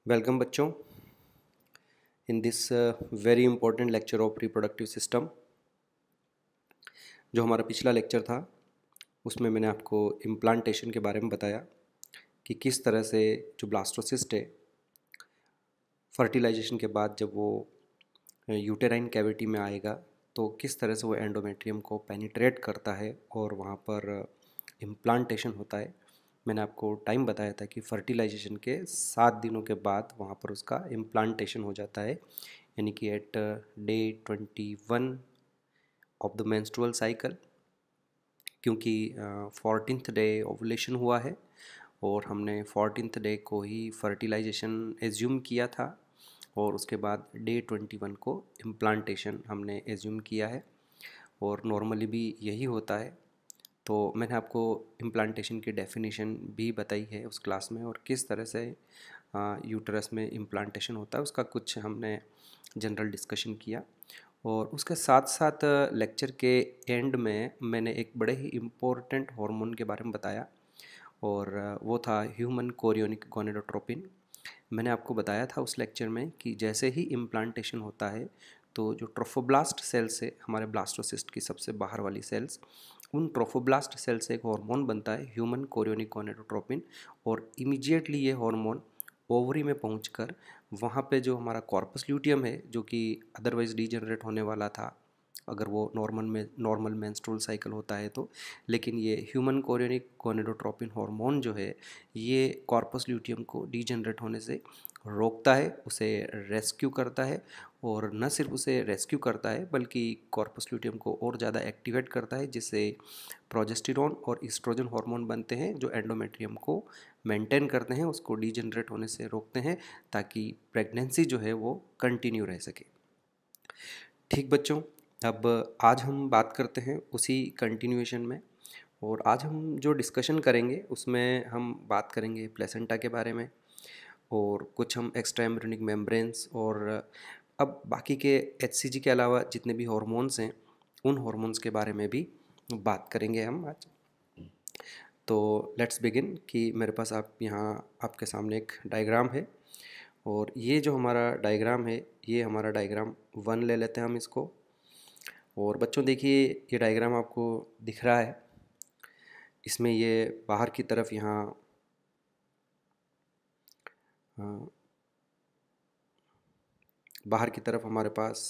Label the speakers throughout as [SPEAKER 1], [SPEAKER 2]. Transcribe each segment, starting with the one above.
[SPEAKER 1] Welcome बच्चों in this very important lecture of reproductive system. जो हमारा पिछला लेक्चर था उसमें मैंने आपको इम्प्लांटेशन के बारे में बताया कि किस तरह से जो ब्लास्टोसिस्ट है फर्टिलाइजेशन के बाद जब वो यूटेराइन कैविटी में आएगा तो किस तरह से वो एंडोमेट्रियम को पेनिट्रेट करता है और वहाँ पर इम्प्लांटेशन होता है। मैंने आपको टाइम बताया था कि फर्टिलाइजेशन के 7 दिनों के बाद वहाँ पर उसका इम्प्लांटेशन हो जाता है, यानी कि at day 21 of the menstrual cycle, क्योंकि 14th डे ओवुलेशन हुआ है और हमने 14th डे को ही फर्टिलाइजेशन एज्यूम किया था और उसके बाद डे 21 को इम्प्लांटेशन हमने एज्यूम किया है और नॉर्मली भी यही होता है। तो मैंने आपको इम्प्लांटेशन की डेफिनेशन भी बताई है उस क्लास में और किस तरह से यूटरस में इम्प्लांटेशन होता है उसका कुछ हमने जनरल डिस्कशन किया। और उसके साथ साथ लेक्चर के एंड में मैंने एक बड़े ही इम्पोर्टेंट हार्मोन के बारे में बताया और वो था ह्यूमन कोरियोनिक गोनेडोट्रोपिन। मैंने आपको बताया था उस लेक्चर में कि जैसे ही इम्प्लांटेशन होता है तो जो ट्रोफोब्लास्ट सेल्स है हमारे ब्लास्टोसिस्ट की सबसे बाहर वाली सेल्स, उन ट्रोफोब्लास्ट सेल से एक हार्मोन बनता है ह्यूमन कोरियोनिक गोनेडोट्रोपिन और इमीडिएटली ये हार्मोन ओवरी में पहुंचकर वहाँ पे जो हमारा कॉर्पस ल्यूटियम है जो कि अदरवाइज डीजनरेट होने वाला था अगर वो नॉर्मल मेंस्ट्रुअल साइकिल होता है तो, लेकिन ये ह्यूमन कोरियोनिक गोनेडोट्रोपिन हार्मोन जो है ये कॉर्पस ल्यूटियम को डीजनरेट होने से रोकता है, उसे रेस्क्यू करता है और न सिर्फ उसे रेस्क्यू करता है बल्कि कॉर्पस ल्यूटियम को और ज़्यादा एक्टिवेट करता है जिससे प्रोजेस्टेरॉन और ईस्ट्रोजन हार्मोन बनते हैं जो एंडोमेट्रियम को मेंटेन करते हैं, उसको डीजनरेट होने से रोकते हैं ताकि प्रेगनेंसी जो है वो कंटिन्यू रह सके। ठीक बच्चों, अब आज हम बात करते हैं उसी कंटिन्यूएशन में और आज हम जो डिस्कशन करेंगे उसमें हम बात करेंगे प्लेसेंटा के बारे में और कुछ हम एक्स्ट्रा एम्ब्रियोनिक मेम्ब्रेन्स और अब बाकी के एचसीजी के अलावा जितने भी हार्मोन्स हैं उन हार्मोन्स के बारे में भी बात करेंगे हम आज। तो लेट्स बिगिन कि मेरे पास आप यहाँ आपके सामने एक डायग्राम है और ये जो हमारा डायग्राम है ये हमारा डायग्राम 1 ले लेते हैं हम इसको। और बच्चों देखिए ये डायग्राम आपको दिख रहा है, इसमें ये बाहर की तरफ यहाँ बाहर की तरफ हमारे पास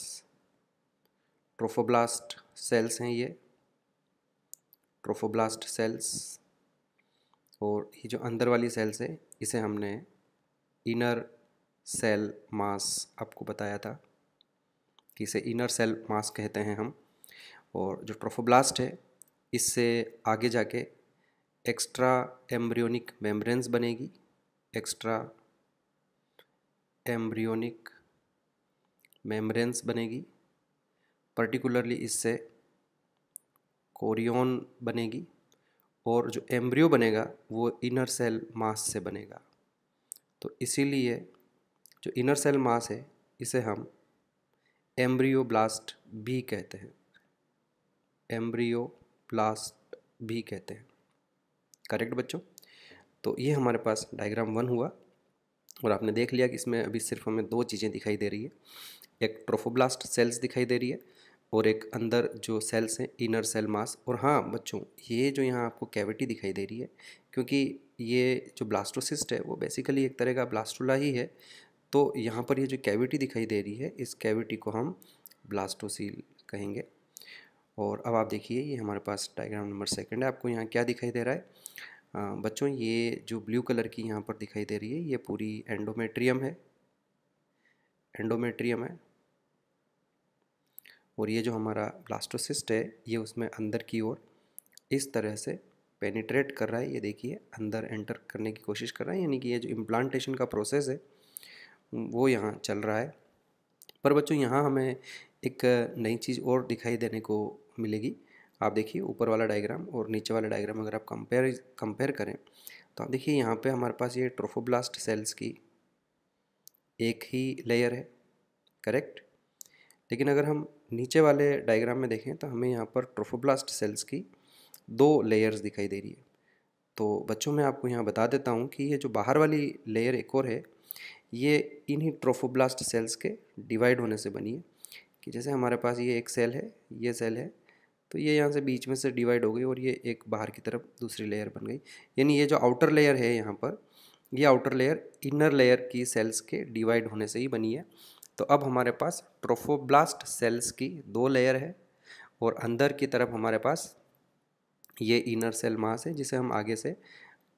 [SPEAKER 1] ट्रोफोब्लास्ट सेल्स हैं, ये ट्रोफोब्लास्ट सेल्स, और ये जो अंदर वाली सेल्स है इसे हमने इनर सेल मास आपको बताया था कि इसे इनर सेल मास कहते हैं हम। और जो ट्रोफोब्लास्ट है इससे आगे जाके एक्स्ट्रा एम्ब्रियोनिक मेम्ब्रेन्स बनेगी, एक्स्ट्रा एम्ब्रियोनिक मेम्ब्रेन्स बनेगी, पर्टिकुलरली इससे कोरियन बनेगी और जो एम्ब्रियो बनेगा वो इनर सेल मास से बनेगा। तो इसीलिए जो इनर सेल मास है इसे हम एम्ब्रियोब्लास्ट भी कहते हैं, एम्ब्रियोब्लास्ट भी कहते हैं। करेक्ट बच्चों? तो ये हमारे पास डायग्राम 1 हुआ और आपने देख लिया कि इसमें अभी सिर्फ हमें 2 चीज़ें दिखाई दे रही है, एक ट्रोफोब्लास्ट सेल्स दिखाई दे रही है और एक अंदर जो सेल्स हैं इनर सेल मास। और हाँ बच्चों, ये जो यहाँ आपको कैविटी दिखाई दे रही है क्योंकि ये जो ब्लास्टोसिस्ट है वो बेसिकली एक तरह का ब्लास्टुला ही है, तो यहाँ पर ये जो कैविटी दिखाई दे रही है इस कैविटी को हम ब्लास्टोसील कहेंगे। और अब आप देखिए ये हमारे पास डायग्राम नंबर 2 है, आपको यहाँ क्या दिखाई दे रहा है बच्चों? ये जो ब्लू कलर की यहाँ पर दिखाई दे रही है ये पूरी एंडोमेट्रियम है, एंडोमेट्रियम है। और ये जो हमारा ब्लास्टोसिस्ट है ये उसमें अंदर की ओर इस तरह से पेनिट्रेट कर रहा है, ये देखिए अंदर एंटर करने की कोशिश कर रहा है, यानी कि ये जो इम्प्लांटेशन का प्रोसेस है वो यहाँ चल रहा है। पर बच्चों यहाँ हमें एक नई चीज़ और दिखाई देने को मिलेगी। आप देखिए ऊपर वाला डायग्राम और नीचे वाला डायग्राम अगर आप कंपेयर करें तो आप देखिए यहाँ पे हमारे पास ये ट्रोफोब्लास्ट सेल्स की एक ही लेयर है, करेक्ट। लेकिन अगर हम नीचे वाले डायग्राम में देखें तो हमें यहाँ पर ट्रोफोब्लास्ट सेल्स की 2 लेयर्स दिखाई दे रही है। तो बच्चों मैं आपको यहाँ बता देता हूँ कि ये जो बाहर वाली लेयर एक और है ये इन्हीं ट्रोफोब्लास्ट सेल्स के डिवाइड होने से बनी है। कि जैसे हमारे पास ये एक सेल है, ये सेल है, तो ये यहाँ से बीच में से डिवाइड हो गई और ये एक बाहर की तरफ दूसरी लेयर बन गई। यानी ये जो आउटर लेयर है यहाँ पर, ये आउटर लेयर इनर लेयर की सेल्स के डिवाइड होने से ही बनी है। तो अब हमारे पास ट्रोफोब्लास्ट सेल्स की दो लेयर है और अंदर की तरफ हमारे पास ये इनर सेल मास है, जिसे हम आगे से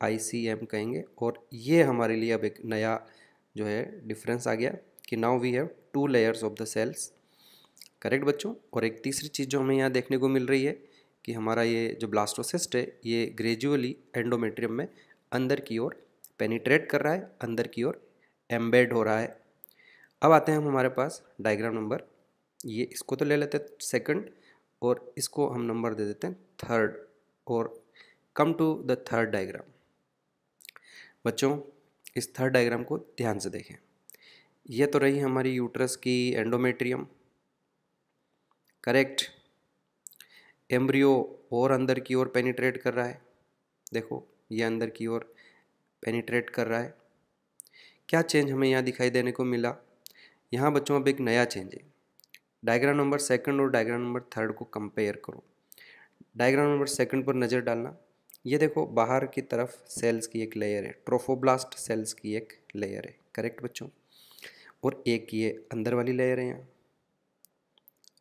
[SPEAKER 1] ICM कहेंगे। और ये हमारे लिए अब एक नया जो है डिफरेंस आ गया कि now we have 2 layers of the cells. Correct बच्चों। और एक तीसरी चीज़ जो हमें यहाँ देखने को मिल रही है कि हमारा ये जो ब्लास्टोसिस्ट है ये ग्रेजुअली एंडोमेट्रियम में अंदर की ओर पेनिट्रेट कर रहा है, अंदर की ओर एम्बेड हो रहा है। अब आते हैं हम हमारे पास डायग्राम नंबर, ये इसको तो ले लेते हैं सेकंड और इसको हम नंबर दे देते हैं थर्ड। और come to the third diagram. बच्चों इस थर्ड डायग्राम को ध्यान से देखें। ये तो रही हमारी यूट्रस की एंडोमेट्रियम। करेक्ट। एम्ब्रियो और अंदर की ओर पेनिट्रेट कर रहा है, देखो ये अंदर की ओर पेनिट्रेट कर रहा है। क्या चेंज हमें यहाँ दिखाई देने को मिला? यहाँ बच्चों अब एक नया चेंज है। डायग्राम नंबर सेकंड और डायग्राम नंबर थर्ड को कंपेयर करो। डायग्राम नंबर सेकंड पर नज़र डालना। ये देखो बाहर की तरफ सेल्स की एक लेयर है, ट्रोफोब्लास्ट सेल्स की एक लेयर है। करेक्ट बच्चों। और एक ये अंदर वाली लेयर है यहाँ।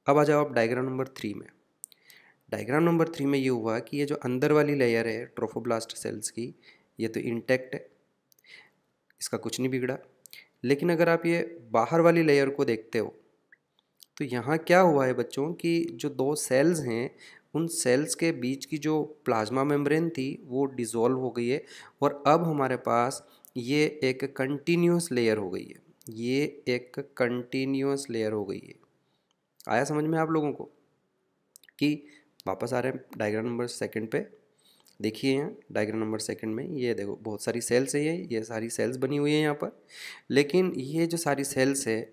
[SPEAKER 1] अब आ जाओ आप डायग्राम नंबर 3 में। डायग्राम नंबर 3 में ये हुआ कि ये जो अंदर वाली लेयर है ट्रोफोब्लास्ट सेल्स की, ये तो इंटैक्ट है, इसका कुछ नहीं बिगड़ा। लेकिन अगर आप ये बाहर वाली लेयर को देखते हो तो यहाँ क्या हुआ है बच्चों कि जो दो सेल्स हैं उन सेल्स के बीच की जो प्लाज्मा मेम्ब्रेन थी वो डिसॉल्व हो गई है और अब हमारे पास ये एक कंटिन्यूस लेयर हो गई है। ये एक कंटिन्यूस लेयर हो गई है। आया समझ में आप लोगों को? कि वापस आ रहे हैं डायग्राम नंबर सेकंड पे। देखिए यहाँ डायग्राम नंबर सेकंड में ये देखो बहुत सारी सेल्स है, ये सारी सेल्स बनी हुई है यहाँ पर। लेकिन ये जो सारी सेल्स है,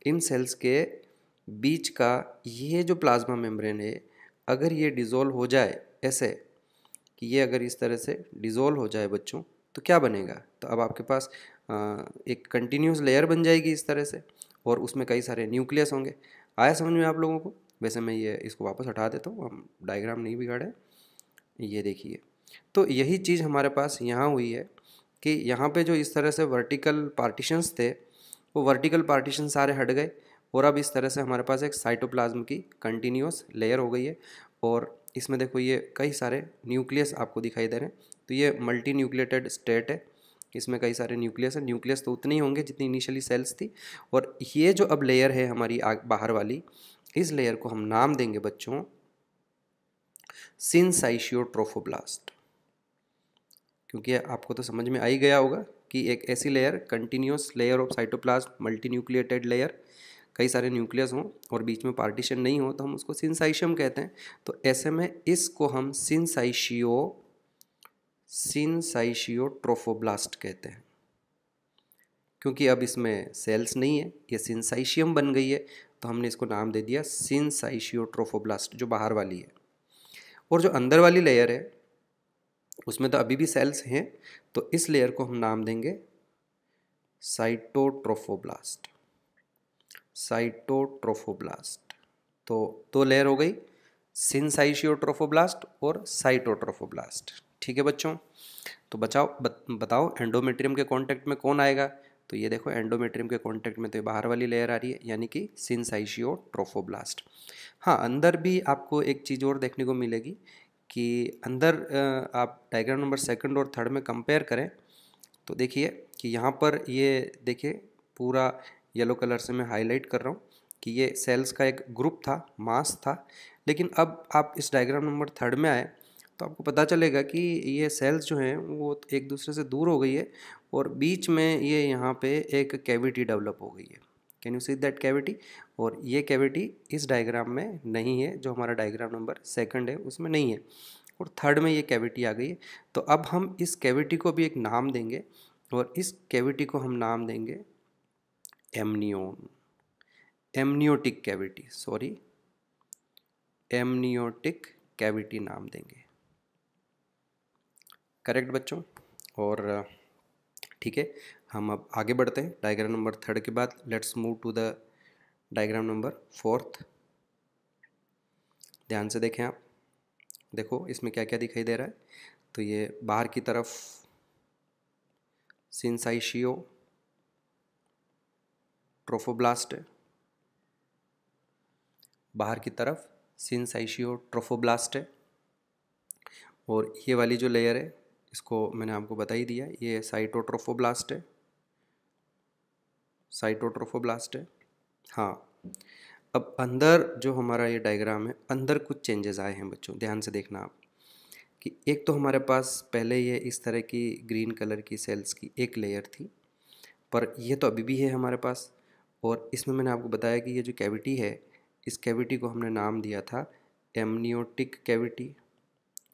[SPEAKER 1] इन सेल्स के बीच का ये जो प्लाज्मा मेम्ब्रेन है, अगर ये डिज़ोल्व हो जाए ऐसे कि ये अगर इस तरह से डिज़ोल्व हो जाए बच्चों, तो क्या बनेगा? तो अब आपके पास एक कंटिन्यूस लेयर बन जाएगी इस तरह से और उसमें कई सारे न्यूक्लियस होंगे। आया समझ में आप लोगों को? वैसे मैं ये इसको वापस हटा देता हूँ, हम डायग्राम नहीं बिगाड़े। ये देखिए, तो यही चीज़ हमारे पास यहाँ हुई है कि यहाँ पे जो इस तरह से वर्टिकल पार्टीशंस थे वो वर्टिकल पार्टीशन सारे हट गए और अब इस तरह से हमारे पास एक साइटोप्लाज्म की कंटिन्यूस लेयर हो गई है। और इसमें देखो ये कई सारे न्यूक्लियस आपको दिखाई दे रहे हैं। तो ये मल्टी न्यूक्लिएटेड स्टेट है, इसमें कई सारे न्यूक्लियस है। न्यूक्लियस तो उतने ही होंगे जितनी इनिशियली सेल्स थी। और ये जो अब लेयर है हमारी बाहर वाली, इस लेयर को हम नाम देंगे बच्चों सिनसाइशियोट्रोफोब्लास्ट। क्योंकि आपको तो समझ में आ ही गया होगा कि एक ऐसी layer, continuous layer of cytoplasm, multi nucleated layer, कई सारे न्यूक्लियस हों और बीच में पार्टीशन नहीं हो तो हम उसको सिनसाइशियम कहते हैं। तो ऐसे में इसको हम सिनसाइशियोट्रोफोब्लास्ट कहते हैं। क्योंकि अब इसमें सेल्स नहीं है, ये सिनसाइशियम बन गई है, तो हमने इसको नाम दे दिया सिनसाइशियोट्रोफोब्लास्ट, जो बाहर वाली है। और जो अंदर वाली लेयर है उसमें तो अभी भी सेल्स हैं, तो इस लेयर को हम नाम देंगे साइटोट्रोफोब्लास्ट। साइटोट्रोफोब्लास्ट। तो दो लेयर हो गई, सिनसाइशियोट्रोफोब्लास्ट और साइटोट्रोफोब्लास्ट। ठीक है बच्चों। तो बताओ एंडोमेट्रियम के कांटेक्ट में कौन आएगा? तो ये देखो एंडोमेट्रियम के कांटेक्ट में तो ये बाहर वाली लेयर आ रही है, यानी कि सिनसाइशियोट्रोफोब्लास्ट। हाँ, अंदर भी आपको एक चीज़ और देखने को मिलेगी कि अंदर आप डायग्राम नंबर सेकंड और थर्ड में कंपेयर करें तो देखिए कि यहाँ पर ये देखिए पूरा येलो कलर से मैं हाईलाइट कर रहा हूँ कि ये सेल्स का एक ग्रुप था, मास था। लेकिन अब आप इस डायग्राम नंबर थर्ड में आए तो आपको पता चलेगा कि ये सेल्स जो हैं वो एक दूसरे से दूर हो गई है और बीच में ये यहाँ पे एक कैविटी डेवलप हो गई है। Can you see that cavity? और ये कैविटी इस डायग्राम में नहीं है, जो हमारा डायग्राम नंबर सेकंड है उसमें नहीं है, और थर्ड में ये कैविटी आ गई है। तो अब हम इस कैविटी को भी एक नाम देंगे और इस कैविटी को हम नाम देंगे amnion, amniotic cavity, sorry amniotic cavity नाम देंगे। करेक्ट बच्चों? और ठीक है, हम अब आगे बढ़ते हैं डायग्राम नंबर 3 के बाद। Let's move to the diagram number 4। ध्यान से देखें आप, देखो इसमें क्या क्या दिखाई दे रहा है। तो ये बाहर की तरफ सिंसाइशियो ट्रोफोब्लास्ट है, बाहर की तरफ सिंसाइशियो ट्रोफोब्लास्ट है। और ये वाली जो लेयर है इसको मैंने आपको बता ही दिया, ये साइटोट्रोफोब्लास्ट है, साइटोट्रोफोब्लास्ट है। हाँ, अब अंदर जो हमारा ये डायग्राम है, अंदर कुछ चेंजेस आए हैं बच्चों, ध्यान से देखना आप। कि एक तो हमारे पास पहले ये इस तरह की ग्रीन कलर की सेल्स की एक लेयर थी, पर ये तो अभी भी है हमारे पास। और इसमें मैंने आपको बताया कि ये जो कैविटी है, इस कैविटी को हमने नाम दिया था एमनियोटिक कैविटी।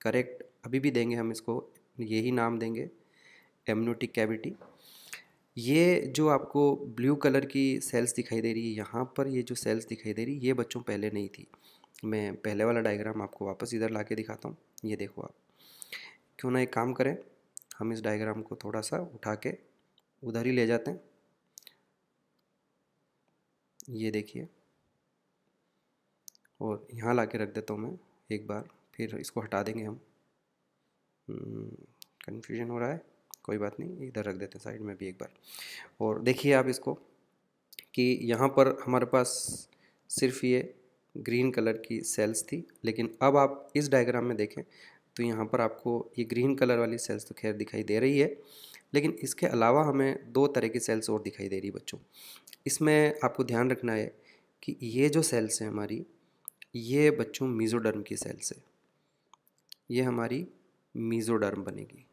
[SPEAKER 1] करेक्ट, अभी भी देंगे हम इसको, यही नाम देंगे, एमनियोटिक कैविटी। ये जो आपको ब्लू कलर की सेल्स दिखाई दे रही है, यहाँ पर ये जो सेल्स दिखाई दे रही है, ये बच्चों पहले नहीं थी। मैं पहले वाला डायग्राम आपको वापस इधर ला के दिखाता हूँ। ये देखो आप, क्यों ना एक काम करें, हम इस डायग्राम को थोड़ा सा उठा के उधर ही ले जाते हैं। ये देखिए, और यहाँ ला के रख देता हूँ मैं एक बार, फिर इसको हटा देंगे हम। कन्फ्यूजन हो रहा है, कोई बात नहीं, इधर रख देते हैं साइड में भी एक बार। और देखिए आप इसको कि यहाँ पर हमारे पास सिर्फ ये ग्रीन कलर की सेल्स थी, लेकिन अब आप इस डायग्राम में देखें तो यहाँ पर आपको ये ग्रीन कलर वाली सेल्स तो खैर दिखाई दे रही है, लेकिन इसके अलावा हमें दो तरह की सेल्स और दिखाई दे रही है बच्चों। इसमें आपको ध्यान रखना है कि ये जो सेल्स हैं हमारी, ये बच्चों मीजोडर्म की सेल्स है, ये हमारी मीजोडर्म बनेगी।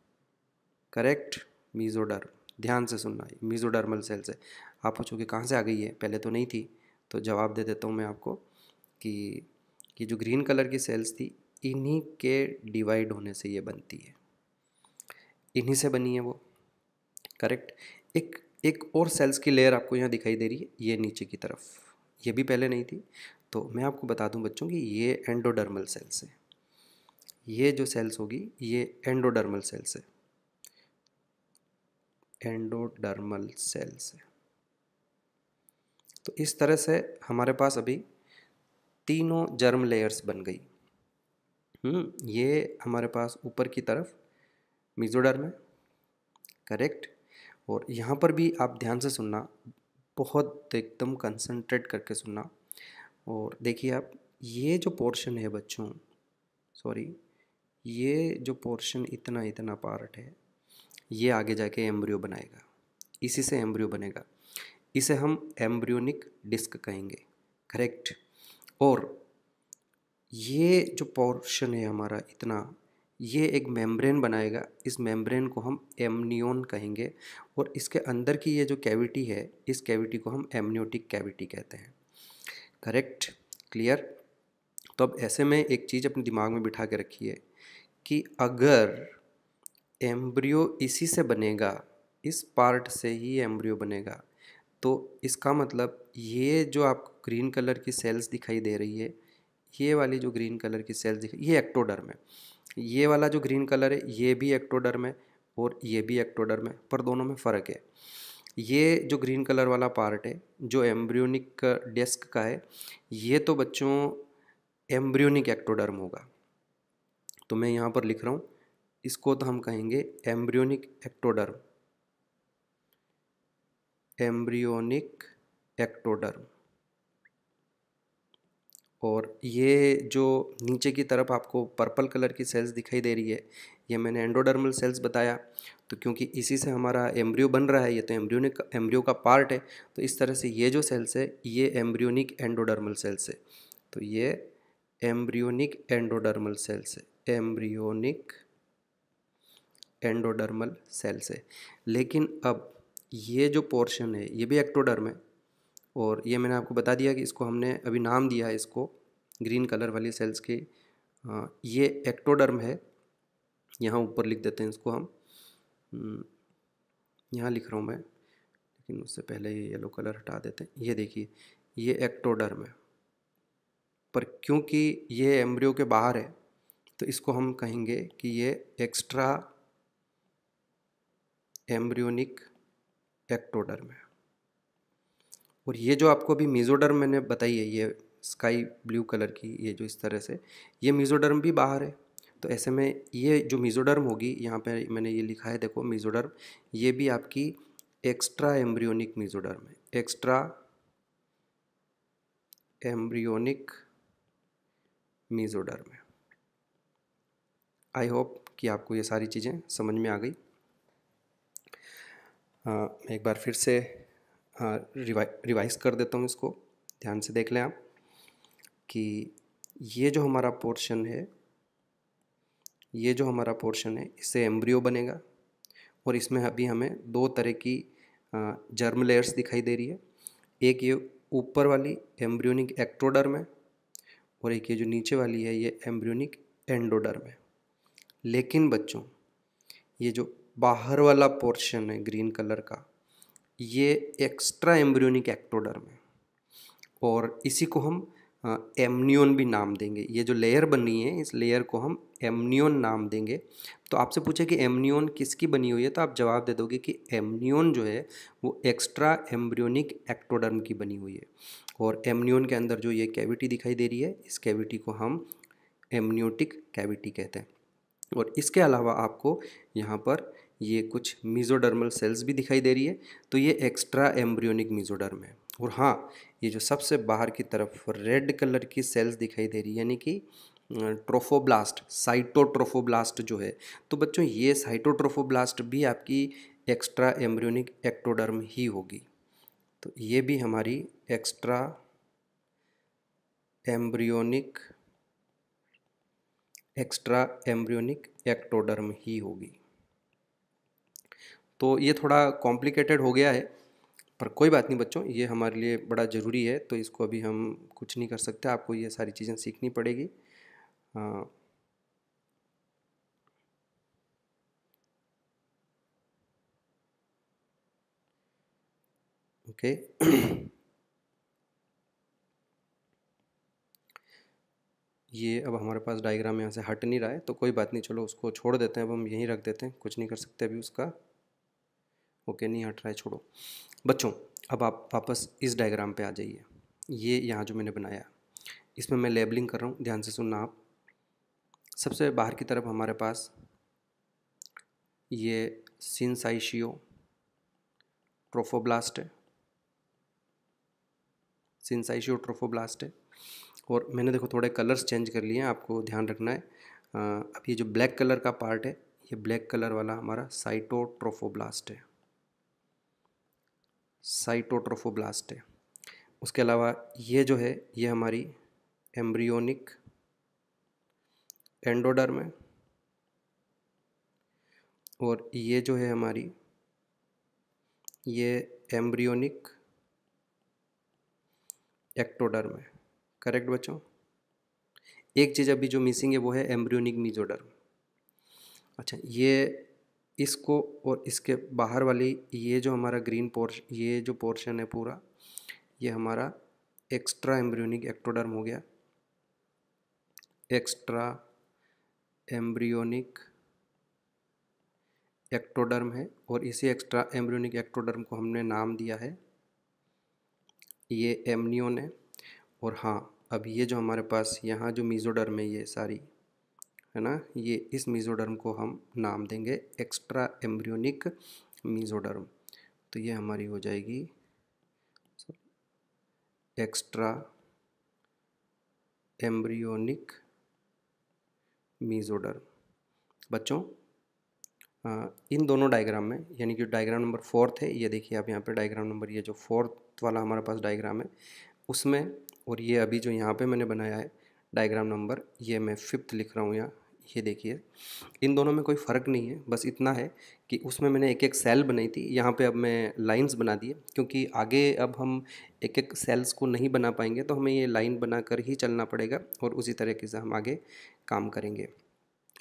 [SPEAKER 1] करेक्ट, मीजोडर्म, ध्यान से सुनना, मीजोडर्मल सेल्स है। आप पूछोगे कहाँ से आ गई है, पहले तो नहीं थी। तो जवाब दे देता हूँ मैं आपको कि ये जो ग्रीन कलर की सेल्स थी, इन्हीं के डिवाइड होने से ये बनती है, इन्हीं से बनी है वो। करेक्ट, एक एक और सेल्स की लेयर आपको यहाँ दिखाई दे रही है, ये नीचे की तरफ, ये भी पहले नहीं थी। तो मैं आपको बता दूं बच्चों कि ये एंडोडर्मल सेल्स है, ये जो सेल्स होगी ये एंडोडर्मल सेल्स है, एंडोडर्मल सेल्स है। तो इस तरह से हमारे पास अभी तीनों जर्म लेयर्स बन गई। ये हमारे पास ऊपर की तरफ मेसोडर्म है। करेक्ट, और यहाँ पर भी आप ध्यान से सुनना, बहुत एकदम कंसंट्रेट करके सुनना। और देखिए आप, ये जो पोर्शन है बच्चों, सॉरी, ये जो पोर्शन इतना इतना पार्ट है, ये आगे जाके एम्ब्रियो बनाएगा, इसी से एम्ब्रियो बनेगा, इसे हम एम्ब्रियोनिक डिस्क कहेंगे। करेक्ट, और ये जो पोर्शन है हमारा इतना, ये एक मेम्ब्रेन बनाएगा, इस मेम्ब्रेन को हम एमनियोन कहेंगे। और इसके अंदर की ये जो कैविटी है, इस कैविटी को हम एमनियोटिक कैविटी कहते हैं। Correct, clear. तो अब ऐसे में एक चीज़ अपने दिमाग में बिठा के रखिए कि अगर एम्ब्रियो इसी से बनेगा, इस पार्ट से ही एम्ब्रियो बनेगा, तो इसका मतलब ये जो आपको ग्रीन कलर की सेल्स दिखाई दे रही है, ये वाली जो ग्रीन कलर की सेल्स दिखाई, ये एक्टोडर्म है। ये वाला जो ग्रीन कलर है ये भी एक्टोडर्म है, और ये भी एक्टोडर्म है, पर दोनों में फ़र्क है। ये जो ग्रीन कलर वाला पार्ट है जो एम्ब्रियोनिक डिस्क का है, ये तो बच्चों एम्ब्रियोनिक एक्टोडर्म होगा। तो मैं यहाँ पर लिख रहा हूँ, इसको तो हम कहेंगे एम्ब्रियोनिक एक्टोडर्म, एम्ब्रियोनिक एक्टोडर्म। और ये जो नीचे की तरफ आपको पर्पल कलर की सेल्स दिखाई दे रही है, ये मैंने एंडोडर्मल सेल्स बताया। तो क्योंकि इसी से हमारा एम्ब्रियो बन रहा है, ये तो एम्ब्रियो का पार्ट है, तो इस तरह से ये जो सेल्स है ये एम्ब्रियोनिक एंडोडर्मल सेल्स है। तो ये एम्ब्रियोनिक एंडोडर्मल सेल्स है, एम्ब्रियोनिक एंडोडर्मल सेल्स है। लेकिन अब ये जो पोर्शन है ये भी एक्टोडर्म है, और ये मैंने आपको बता दिया कि इसको हमने अभी नाम दिया है, इसको ग्रीन कलर वाली सेल्स के, ये एक्टोडर्म है। यहाँ ऊपर लिख देते हैं इसको हम, यहाँ लिख रहा हूँ मैं, लेकिन उससे पहले ये येलो कलर हटा देते हैं। ये देखिए, ये एक्टोडर्म है, पर क्योंकि ये एम्ब्रियो के बाहर है तो इसको हम कहेंगे कि ये एक्स्ट्रा एम्ब्रियोनिक एक्टोडर्म है। और ये जो आपको अभी मेसोडर्म मैंने बताई है, ये स्काई ब्लू कलर की, ये जो इस तरह से, ये मेसोडर्म भी बाहर है। तो ऐसे में ये जो मेसोडर्म होगी, यहाँ पे मैंने ये लिखा है देखो मेसोडर्म, ये भी आपकी एक्स्ट्रा एम्ब्रियोनिक मेसोडर्म है, एक्स्ट्रा एम्ब्रियोनिक मेसोडर्म है। आई होप कि आपको ये सारी चीज़ें समझ में आ गई। मैं एक बार फिर से रिवाइज कर देता हूँ इसको, ध्यान से देख लें आप कि ये जो हमारा पोर्शन है, ये जो हमारा पोर्शन है, इससे एम्ब्रियो बनेगा। और इसमें अभी हमें दो तरह की जर्म लेयर्स दिखाई दे रही है। एक ये ऊपर वाली एम्ब्रियोनिक एक्टोडर्म है, और एक ये जो नीचे वाली है, ये एम्ब्रियोनिक एंडोडर्म है। लेकिन बच्चों, ये जो बाहर वाला पोर्शन है ग्रीन कलर का, ये एक्स्ट्रा एम्ब्रियोनिक एक्टोडर्म है, और इसी को हम एमनियोन भी नाम देंगे। ये जो लेयर बनी है, इस लेयर को हम एमनियोन नाम देंगे। तो आपसे पूछे कि एमनियोन किसकी बनी हुई है, तो आप जवाब दे दोगे कि एमनियोन जो है वो एक्स्ट्रा एम्ब्रियोनिक एक्टोडर्म की बनी हुई है। और एमनियोन के अंदर जो ये कैविटी दिखाई दे रही है, इस कैविटी को हम एमनियोटिक कैविटी कहते हैं। और इसके अलावा आपको यहाँ पर ये कुछ मीजोडर्मल सेल्स भी दिखाई दे रही है, तो ये एक्स्ट्रा एम्ब्रियोनिक मीजोडर्म है। और हाँ, ये जो सबसे बाहर की तरफ रेड कलर की सेल्स दिखाई दे रही है, यानी कि ट्रोफोब्लास्ट, साइटोट्रोफोब्लास्ट जो है, तो बच्चों ये साइटोट्रोफोब्लास्ट भी आपकी एक्स्ट्रा एम्ब्रियोनिक एक्टोडर्म ही होगी। तो ये भी हमारी एक्स्ट्रा एम्ब्रियोनिक एक्टोडर्म ही होगी। तो ये थोड़ा कॉम्प्लिकेटेड हो गया है, पर कोई बात नहीं बच्चों, ये हमारे लिए बड़ा ज़रूरी है, तो इसको अभी हम कुछ नहीं कर सकते, आपको ये सारी चीज़ें सीखनी पड़ेगी। ओके। ये अब हमारे पास डायग्राम यहाँ से हट नहीं रहा है, तो कोई बात नहीं, चलो उसको छोड़ देते हैं, अब हम यहीं रख देते हैं, कुछ नहीं कर सकते अभी उसका। ओके, नहीं हट रहा है, छोड़ो बच्चों। अब आप वापस इस डायग्राम पे आ जाइए। ये यहाँ जो मैंने बनाया, इसमें मैं लेबलिंग कर रहा हूँ, ध्यान से सुनना आप। सबसे बाहर की तरफ हमारे पास ये सिंसाइशियो ट्रोफोब्लास्ट है, सिंसाइशियो ट्रोफोब्लास्ट है। और मैंने देखो थोड़े कलर्स चेंज कर लिए हैं, आपको ध्यान रखना है। अब ये जो ब्लैक कलर का पार्ट है, ये ब्लैक कलर वाला हमारा साइटोट्रोफोब्लास्ट है, साइटोट्रोफोब्लास्ट है। उसके अलावा ये जो है, ये हमारी एम्ब्रियोनिक एंडोडर्म है, और ये जो है हमारी, ये एम्ब्रियोनिक एक्टोडर्म है। करेक्ट बच्चों। एक चीज़ अभी जो मिसिंग है वो है एम्ब्रियोनिक मीजोडर्म। अच्छा, ये इसको और इसके बाहर वाली ये जो हमारा ग्रीन पोर्शन, ये जो पोर्शन है पूरा, ये हमारा एक्स्ट्रा एम्ब्रियोनिक एक्टोडर्म हो गया, एक्स्ट्रा एम्ब्रियोनिक एक्टोडर्म है। और इसी एक्स्ट्रा एम्ब्रियोनिक एक्टोडर्म को हमने नाम दिया है, ये एमनियोन है। और हाँ, अब ये जो हमारे पास यहाँ जो मीजोडर्म है, ये सारी है ना, ये इस मीजोडर्म को हम नाम देंगे एक्स्ट्रा एम्ब्रियोनिक मीजोडर्म। तो ये हमारी हो जाएगी एक्स्ट्रा एम्ब्रियोनिक मीजोडर्म। बच्चों, इन दोनों डायग्राम में, यानी कि डायग्राम नंबर 4 है, ये देखिए आप यहाँ पे डायग्राम नंबर, ये जो 4th वाला हमारे पास डायग्राम है उसमें, और ये अभी जो यहाँ पे मैंने बनाया है डायग्राम नंबर, ये मैं 5th लिख रहा हूँ यहाँ, ये देखिए इन दोनों में कोई फ़र्क नहीं है, बस इतना है कि उसमें मैंने एक एक सेल बनाई थी, यहाँ पे अब मैं लाइंस बना दिए, क्योंकि आगे अब हम एक एक सेल्स को नहीं बना पाएंगे, तो हमें ये लाइन बना कर ही चलना पड़ेगा, और उसी तरीके से हम आगे काम करेंगे।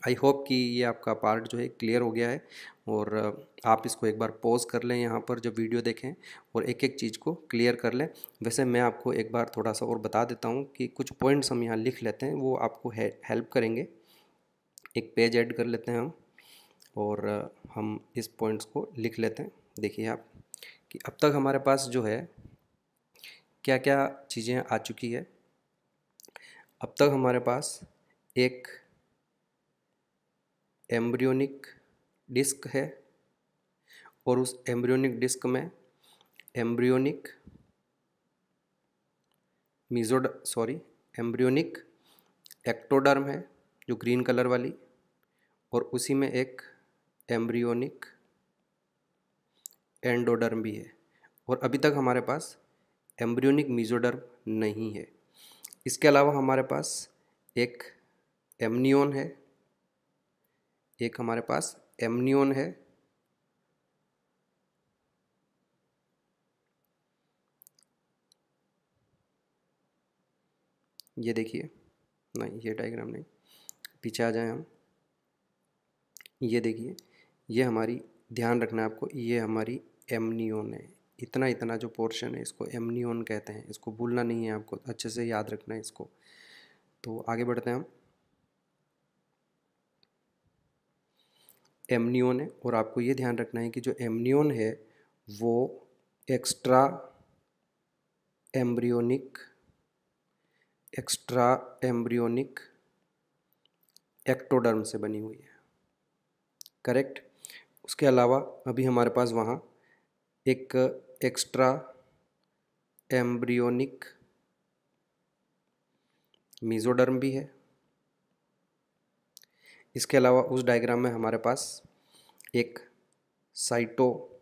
[SPEAKER 1] आई होप कि ये आपका पार्ट जो है क्लियर हो गया है, और आप इसको एक बार पॉज कर लें यहाँ पर जब वीडियो देखें, और एक एक चीज़ को क्लियर कर लें। वैसे मैं आपको एक बार थोड़ा सा और बता देता हूँ कि कुछ पॉइंट्स हम यहाँ लिख लेते हैं, वो आपको हेल्प करेंगे। एक पेज ऐड कर लेते हैं हम, और हम इस पॉइंट्स को लिख लेते हैं। देखिए आप कि अब तक हमारे पास जो है क्या क्या चीज़ें आ चुकी है। अब तक हमारे पास एक एम्ब्रियोनिक डिस्क है और उस एम्ब्रियोनिक डिस्क में एम्ब्रियोनिक एम्ब्रियोनिक एक्टोडर्म है जो ग्रीन कलर वाली, और उसी में एक एम्ब्रियोनिक एंडोडर्म भी है। और अभी तक हमारे पास एम्ब्रियोनिक मीजोडर्म नहीं है। इसके अलावा हमारे पास एक एमनियोन है, एक हमारे पास एमनियोन है, ये देखिए, नहीं ये डायग्राम नहीं, पीछे आ जाएं हम। ये देखिए, ये हमारी, ध्यान रखना है आपको, ये हमारी एमनियोन है। इतना इतना जो पोर्शन है इसको एमनियोन कहते हैं, इसको भूलना नहीं है, आपको अच्छे से याद रखना है इसको। तो आगे बढ़ते हैं हम। एमनियोन है, और आपको ये ध्यान रखना है कि जो एमनियोन है वो एक्स्ट्रा एम्ब्रियोनिक एक्टोडर्म से बनी हुई है, करेक्ट। उसके अलावा अभी हमारे पास वहाँ एक एक्स्ट्रा एम्ब्रियोनिक मीजोडर्म भी है। इसके अलावा उस डायग्राम में हमारे पास एक साइटोट्रोफोब्लास्ट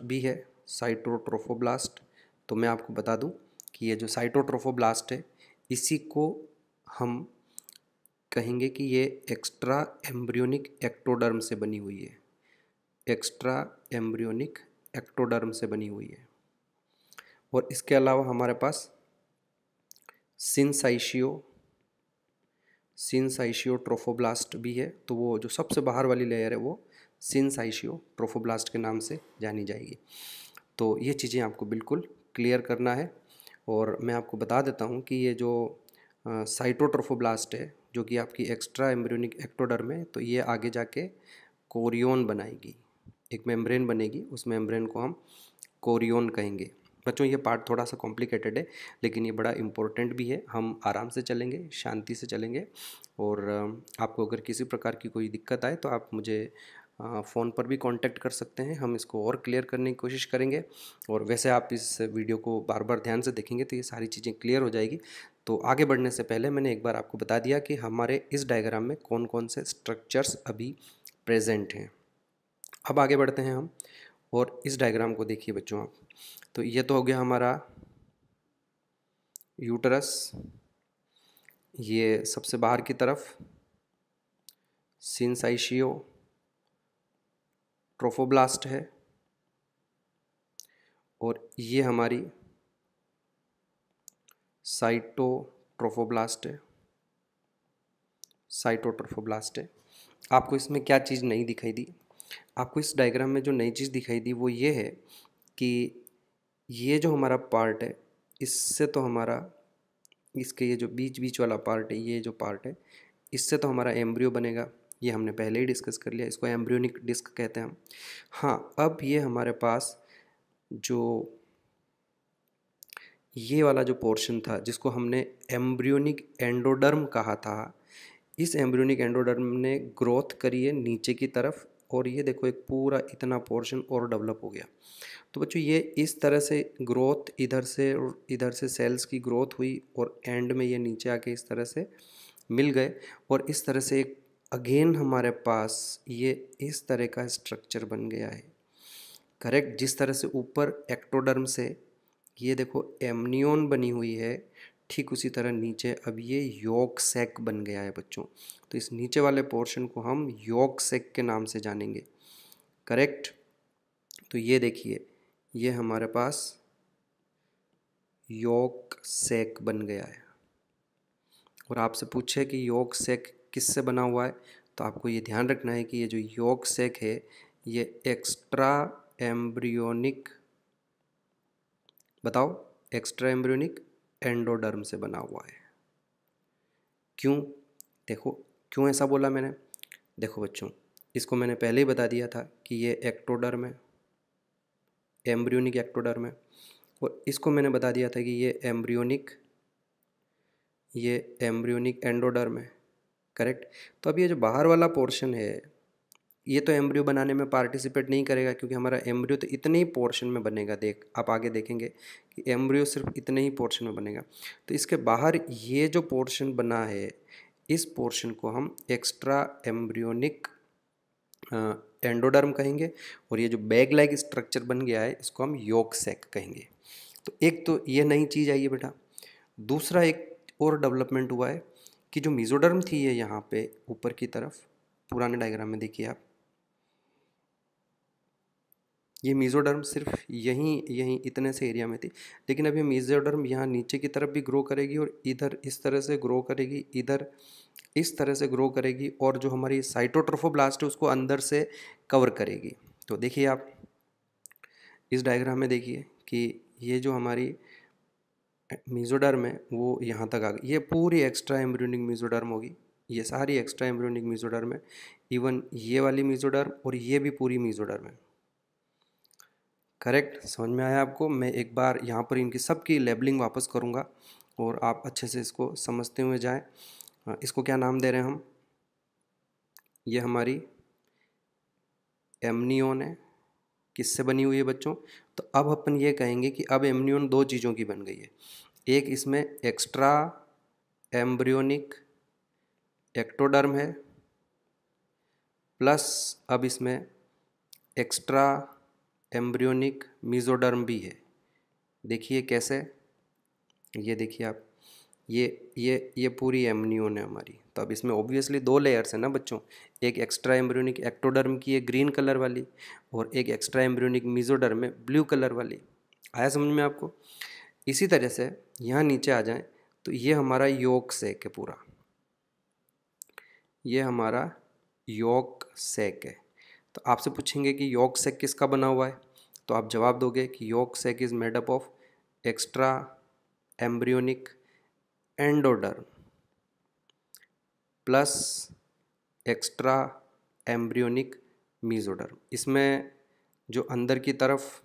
[SPEAKER 1] भी है, साइटोट्रोफोब्लास्ट। तो मैं आपको बता दूं कि ये जो साइटोट्रोफोब्लास्ट है इसी को हम कहेंगे कि ये एक्स्ट्रा एम्ब्रियोनिक एक्टोडर्म से बनी हुई है, एक्स्ट्रा एम्ब्रियोनिक एक्टोडर्म से बनी हुई है। और इसके अलावा हमारे पास सिनसाइशियो ट्रोफोब्लास्ट भी है। तो वो जो सबसे बाहर वाली लेयर है वो सिनसाइशियो ट्रोफोब्लास्ट के नाम से जानी जाएगी। तो ये चीज़ें आपको बिल्कुल क्लियर करना है। और मैं आपको बता देता हूँ कि ये जो साइटोट्रोफोब्लास्ट है जो कि आपकी एक्स्ट्रा एम्ब्रियोनिक एक्टोडर्म है, तो ये आगे जाके कोरियोन बनाएगी, एक मेम्ब्रेन बनेगी, उस मेम्ब्रेन को हम कोरियोन कहेंगे। बच्चों ये पार्ट थोड़ा सा कॉम्प्लिकेटेड है लेकिन ये बड़ा इम्पोर्टेंट भी है। हम आराम से चलेंगे, शांति से चलेंगे, और आपको अगर किसी प्रकार की कोई दिक्कत आए तो आप मुझे फ़ोन पर भी कांटेक्ट कर सकते हैं, हम इसको और क्लियर करने की कोशिश करेंगे। और वैसे आप इस वीडियो को बार बार ध्यान से देखेंगे तो ये सारी चीज़ें क्लियर हो जाएगी। तो आगे बढ़ने से पहले मैंने एक बार आपको बता दिया कि हमारे इस डायग्राम में कौन कौन से स्ट्रक्चर्स अभी प्रेजेंट हैं। अब आगे बढ़ते हैं हम, और इस डायग्राम को देखिए बच्चों आप। तो ये तो हो गया हमारा यूटरस, ये सबसे बाहर की तरफ सिनसाइशियो ट्रोफोब्लास्ट है, और ये हमारी साइटोट्रोफोब्लास्ट है। आपको इसमें क्या चीज़ नहीं दिखाई दी? आपको इस डायग्राम में जो नई चीज़ दिखाई दी वो ये है कि ये जो हमारा पार्ट है इससे तो हमारा, इसके ये जो बीच बीच वाला पार्ट है, ये जो पार्ट है इससे तो हमारा एम्ब्रियो बनेगा। ये हमने पहले ही डिस्कस कर लिया, इसको एम्ब्रियोनिक डिस्क कहते हैं हम। हाँ, अब ये हमारे पास जो ये वाला जो पोर्शन था जिसको हमने एम्ब्रियोनिक एंडोडर्म कहा था, इस एम्ब्रियोनिक एंडोडर्म ने ग्रोथ करी है नीचे की तरफ, और ये देखो एक पूरा इतना पोर्शन और डेवलप हो गया। तो बच्चों ये इस तरह से ग्रोथ, इधर से सेल्स की ग्रोथ हुई और एंड में ये नीचे आके इस तरह से मिल गए, और इस तरह से एक अगेन हमारे पास ये इस तरह का स्ट्रक्चर बन गया है, करेक्ट। जिस तरह से ऊपर एक्टोडर्म से ये देखो एमनियोन बनी हुई है, ठीक उसी तरह नीचे अब ये यॉर्क सैक बन गया है बच्चों। तो इस नीचे वाले पोर्शन को हम यॉर्क सैक के नाम से जानेंगे, करेक्ट। तो ये देखिए, ये हमारे पास यॉर्क सैक बन गया है। और आपसे पूछे कि यॉर्क सैक किससे बना हुआ है, तो आपको ये ध्यान रखना है कि ये जो यॉर्क सैक है ये एक्स्ट्रा एम्ब्रियोनिक, बताओ, एक्स्ट्रा एम्ब्रियोनिक एंडोडर्म से बना हुआ है। क्यों? देखो क्यों ऐसा बोला मैंने, देखो बच्चों, इसको मैंने पहले ही बता दिया था कि ये एक्टोडर्म है, एम्ब्रियोनिक एक्टोडर्म है, और इसको मैंने बता दिया था कि ये एम्ब्रियोनिक एंडोडर्म है। करेक्ट। तो अब ये जो बाहर वाला पोर्शन है, ये तो एम्ब्रियो बनाने में पार्टिसिपेट नहीं करेगा, क्योंकि हमारा एम्ब्रियो तो इतने ही पोर्शन में बनेगा। आप आगे देखेंगे कि एम्ब्रियो सिर्फ इतने ही पोर्शन में बनेगा। तो इसके बाहर ये जो पोर्शन बना है, इस पोर्शन को हम एक्स्ट्रा एम्ब्रियोनिक एंडोडर्म कहेंगे, और ये जो बैग लाइक स्ट्रक्चर बन गया है, इसको हम यॉर्क सैक कहेंगे। तो एक तो ये नई चीज़ आई है बेटा। दूसरा एक और डेवलपमेंट हुआ है कि जो मेसोडर्म थी ये यहाँ पे ऊपर की तरफ, पुराने डायग्राम में देखिए आप, ये मेसोडर्म सिर्फ यहीं इतने से एरिया में थी, लेकिन अब ये मेसोडर्म यहाँ नीचे की तरफ भी ग्रो करेगी, और इधर इस तरह से ग्रो करेगी, इधर इस तरह से ग्रो करेगी, और जो हमारी साइटोट्रोफोब्लास्ट है उसको अंदर से कवर करेगी। तो देखिए आप इस डायग्राम में देखिए कि ये जो हमारी मेसोडर्म है वो यहाँ तक आ गई, ये पूरी एक्स्ट्रा एम्ब्रियोनिक मेसोडर्म होगी, ये सारी एक्स्ट्रा एम्ब्रियोनिक मेसोडर्म है। इवन ये वाली मेसोडर्म और ये भी पूरी मेसोडर्म है। करेक्ट, समझ में आया आपको? मैं एक बार यहाँ पर इनकी सबकी लेबलिंग वापस करूँगा और आप अच्छे से इसको समझते हुए जाएं। इसको क्या नाम दे रहे हैं हम? ये हमारी एमनियोन है। किससे बनी हुई है बच्चों? तो अब अपन ये कहेंगे कि अब एमनियोन दो चीज़ों की बन गई है। एक इसमें एक्स्ट्रा एम्ब्रियोनिक एक्टोडर्म है, प्लस अब इसमें एक्स्ट्रा एम्ब्रियोनिक मेसोडर्म भी है। देखिए कैसे, ये देखिए आप, ये पूरी एमनियोन है हमारी। तो अब इसमें ऑब्वियसली दो लेयर्स हैं ना बच्चों, एक एक्स्ट्रा एम्ब्रियोनिक एक्टोडर्म की है ग्रीन कलर वाली, और एक एक्स्ट्रा एम्ब्रियोनिक मेसोडर्म है ब्लू कलर वाली। आया समझ में आपको? इसी तरह से यहाँ नीचे आ जाएं तो ये हमारा यॉर्क सैक है पूरा, ये हमारा यॉर्क सैक है। तो आपसे पूछेंगे कि यॉर्क सैक किसका बना हुआ है, तो आप जवाब दोगे कि yolk sac is made up of extra embryonic endoderm plus extra embryonic mesoderm. इसमें जो अंदर की तरफ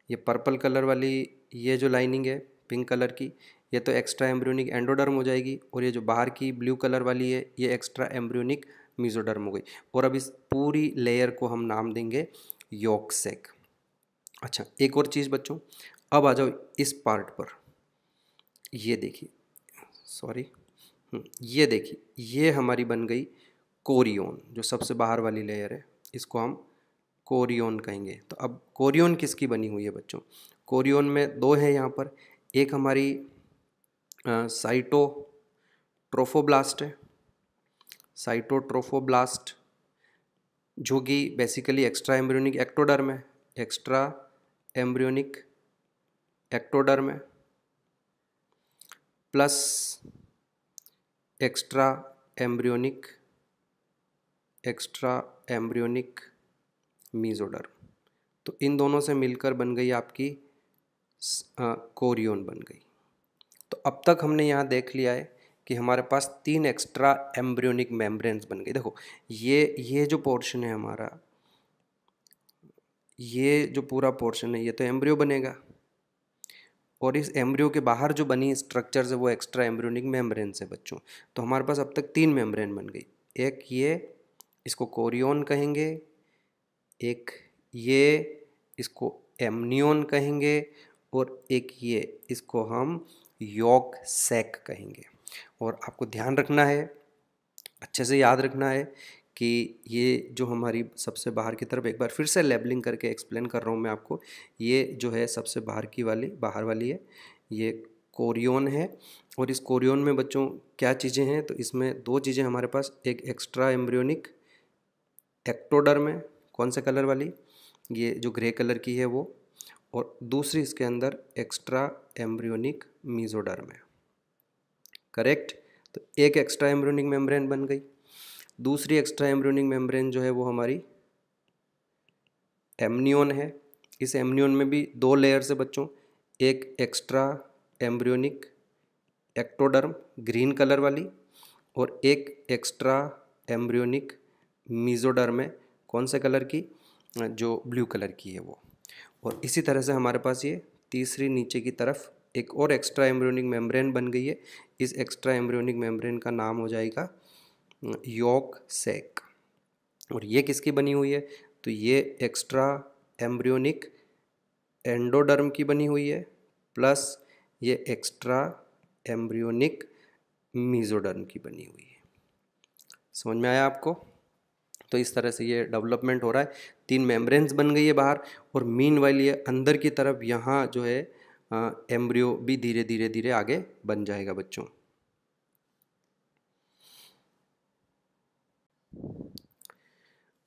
[SPEAKER 1] ये पर्पल कलर वाली ये जो लाइनिंग है पिंक कलर की, ये तो एक्स्ट्रा एम्ब्रियोनिक एंडोडर्म हो जाएगी, और ये जो बाहर की ब्लू कलर वाली है ये एक्स्ट्रा एम्ब्रियोनिक मेसोडर्म हो गई। और अब इस पूरी लेयर को हम नाम देंगे यॉर्क सैक। अच्छा, एक और चीज़ बच्चों, अब आ जाओ इस पार्ट पर। ये देखिए, सॉरी, ये देखिए, ये हमारी बन गई कोरियोन। जो सबसे बाहर वाली लेयर है इसको हम कोरियोन कहेंगे। तो अब कोरियोन किसकी बनी हुई है बच्चों? कोरियोन में दो है यहाँ पर, एक हमारी साइटोट्रोफोब्लास्ट है, साइटोट्रोफोब्लास्ट जो कि बेसिकली एक्स्ट्रा एम्ब्रियोनिक एक्टोडर्म है, एक्स्ट्रा एम्ब्रियोनिक एक्टोडर्म है, प्लस एक्स्ट्रा एम्ब्रियोनिक मेसोडर्म। तो इन दोनों से मिलकर बन गई आपकी कोरियोन बन गई। तो अब तक हमने यहाँ देख लिया है कि हमारे पास तीन एक्स्ट्रा एम्ब्रियोनिक मेम्ब्रेन्स बन गई। देखो ये जो पोर्शन है हमारा, ये जो पूरा पोर्शन है ये तो एम्ब्रियो बनेगा, और इस एम्ब्रियो के बाहर जो बनी स्ट्रक्चर्स है वो एक्स्ट्रा एम्ब्रियोनिक मेम्ब्रेन्स है बच्चों। तो हमारे पास अब तक तीन मेम्ब्रेन बन गई, एक ये, इसको कोरियोन कहेंगे, एक ये, इसको एमनियोन कहेंगे, और एक ये, इसको हम यॉर्क सैक कहेंगे। और आपको ध्यान रखना है, अच्छे से याद रखना है कि ये जो हमारी सबसे बाहर की तरफ, एक बार फिर से लेबलिंग करके एक्सप्लेन कर रहा हूँ मैं आपको, ये जो है सबसे बाहर वाली है, ये कोरियोन है। और इस कोरियोन में बच्चों क्या चीज़ें हैं? तो इसमें दो चीज़ें हमारे पास, एक एक्स्ट्रा एम्ब्रियोनिक एक्टोडर्म है, कौन से कलर वाली, ये जो ग्रे कलर की है वो, और दूसरी इसके अंदर एक्स्ट्रा एम्ब्रियोनिक मेसोडर्म है। करेक्ट। तो एक एक्स्ट्रा एम्ब्रियोनिक मेम्ब्रेन बन गई। दूसरी एक्स्ट्रा एम्ब्रियोनिक मेम्ब्रेन जो है वो हमारी एमनियोन है। इस एमनियोन में भी दो लेयर्स है बच्चों, एक extra embryonic ectoderm green colour वाली, और एक एक्स्ट्रा एम्ब्रियोनिक मीजोडर्म है कौन से कलर की, जो ब्लू कलर की है वो। और इसी तरह से हमारे पास ये तीसरी नीचे की तरफ एक और एक्स्ट्रा एम्ब्रियोनिक मेम्ब्रेन बन गई है। इस एक्स्ट्रा एम्ब्रियोनिक मेम्ब्रेन का नाम हो जाएगा यॉक सैक। और ये किसकी बनी हुई है, तो ये एक्स्ट्रा एम्ब्रियोनिक एंडोडर्म की बनी हुई है, प्लस ये एक्स्ट्रा एम्ब्रियोनिक मीजोडर्म की बनी हुई है। समझ में आया आपको? तो इस तरह से ये डेवलपमेंट हो रहा है, 3 मेम्ब्रेन्स बन गई है बाहर, और मीन वाइल ये अंदर की तरफ यहाँ जो है एम्ब्रियो भी धीरे धीरे धीरे आगे बन जाएगा बच्चों।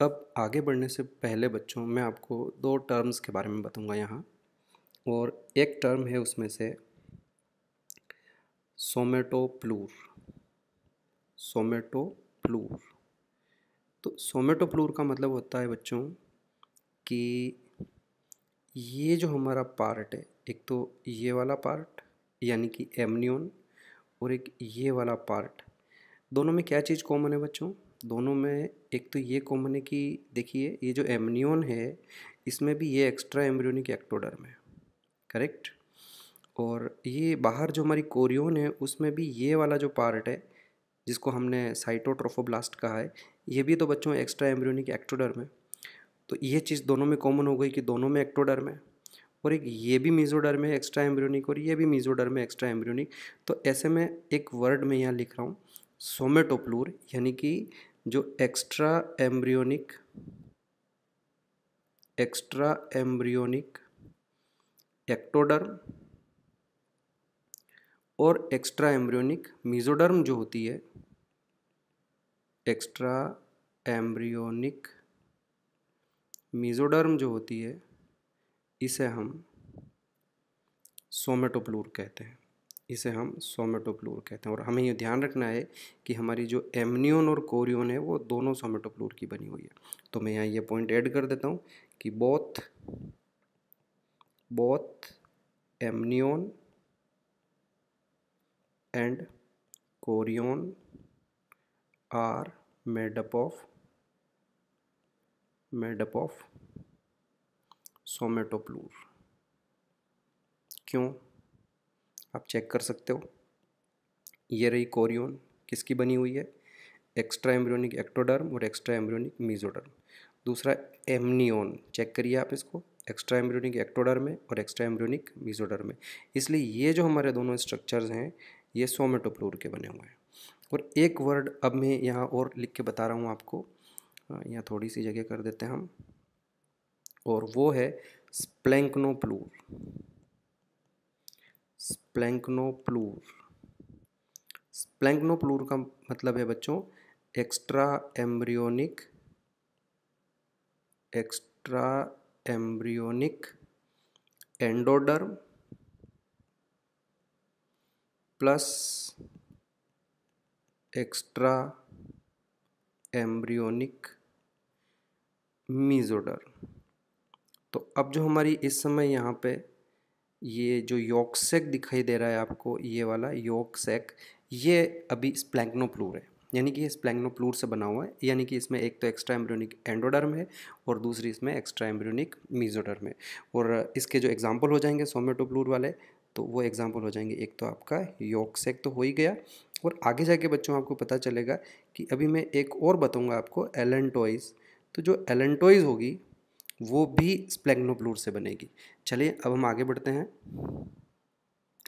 [SPEAKER 1] अब आगे बढ़ने से पहले बच्चों मैं आपको 2 टर्म्स के बारे में बताऊंगा यहाँ, और एक टर्म है उसमें से सोमेटोप्लूर। सोमेटोप्लूर, तो सोमेटोप्लूर का मतलब होता है बच्चों कि ये जो हमारा पार्ट है, एक तो ये वाला पार्ट यानी कि एमनियोन, और एक ये वाला पार्ट, दोनों में क्या चीज़ कॉमन है बच्चों? दोनों में एक तो ये कॉमन है कि देखिए ये जो एमनियोन है इसमें भी ये एक्स्ट्रा एम्ब्रियोनिक एक्टोडर्म है, करेक्ट। और ये बाहर जो हमारी कोरियोन है उसमें भी ये वाला जो पार्ट है जिसको हमने साइटोट्रोफोब्लास्ट कहा है, ये भी तो बच्चों एक्स्ट्रा एम्ब्रियोनिक एक्टोडर्म है। तो ये चीज़ दोनों में कॉमन हो गई कि दोनों में एक्टोडर्म है, और एक ये भी मीजोडर्म है एक्स्ट्रा एम्ब्रियोनिक, और ये भी मीजोडर्म है एक्स्ट्रा एम्ब्रियोनिक। तो ऐसे में एक वर्ड में यहाँ लिख रहा हूँ सोमेटोप्लूर, यानी कि जो एक्स्ट्रा एम्ब्रियोनिक एक्टोडर्म और एक्स्ट्रा एम्ब्रियोनिक मीजोडर्म जो होती है, एक्स्ट्रा एम्ब्रियोनिक मीजोडर्म जो होती है, इसे हम सोमेटोप्लूर कहते हैं। इसे हम सोमेटोप्लूर कहते हैं। और हमें ये ध्यान रखना है कि हमारी जो एमनियोन और कोरियोन है वो दोनों सोमेटोप्लूर की बनी हुई है। तो मैं यहाँ ये पॉइंट ऐड कर देता हूँ कि both amnion and chorion are made up of somatopleure. क्यों? आप चेक कर सकते हो, ये रही कोरियोन, किसकी बनी हुई है? एक्स्ट्रा एम्ब्रियोनिक एक्टोडर्म और एक्स्ट्रा एम्ब्रियोनिक मीजोडर्म। दूसरा एमनियोन, चेक करिए आप इसको, एक्स्ट्रा एम्ब्रियोनिक एक्टोडर्म में और एक्स्ट्रा एम्ब्रियोनिक मीजोडर्म में। इसलिए ये जो हमारे दोनों स्ट्रक्चर्स हैं ये सोमेटोप्लूर के बने हुए हैं। और एक वर्ड अब मैं यहाँ और लिख के बता रहा हूँ आपको, यहाँ थोड़ी सी जगह कर देते हैं हम, और वो है स्प्लैंक्नोप्लूर। स्प्लैंक्नोप्लूर, स्प्लैंक्नोप्लूर का मतलब है बच्चों extra embryonic endoderm plus extra embryonic mesoderm. तो अब जो हमारी इस समय यहाँ पे ये जो यॉक सैक दिखाई दे रहा है आपको, ये वाला यॉक सैक, ये अभी स्प्लैंक्नोप्लूर है, यानी कि ये स्प्लैंक्नोप्लूर से बना हुआ है। यानी कि इसमें एक तो एक्स्ट्रा एम्ब्रियोनिक एंडोडर्म है और दूसरी इसमें एक्स्ट्रा एम्ब्रियोनिक मीजोडर्म है। और इसके जो एग्जाम्पल हो जाएंगे सोमेटोप्लूर वाले, तो वो एग्जाम्पल हो जाएंगे, एक तो आपका यॉक सैक तो हो ही गया, और आगे जाके बच्चों आपको पता चलेगा कि अभी मैं एक और बताऊँगा आपको, एलेंटोइज। तो जो एलेंटोइज होगी वो भी स्प्लैंक्नोप्लूर से बनेगी। चलिए अब हम आगे बढ़ते हैं।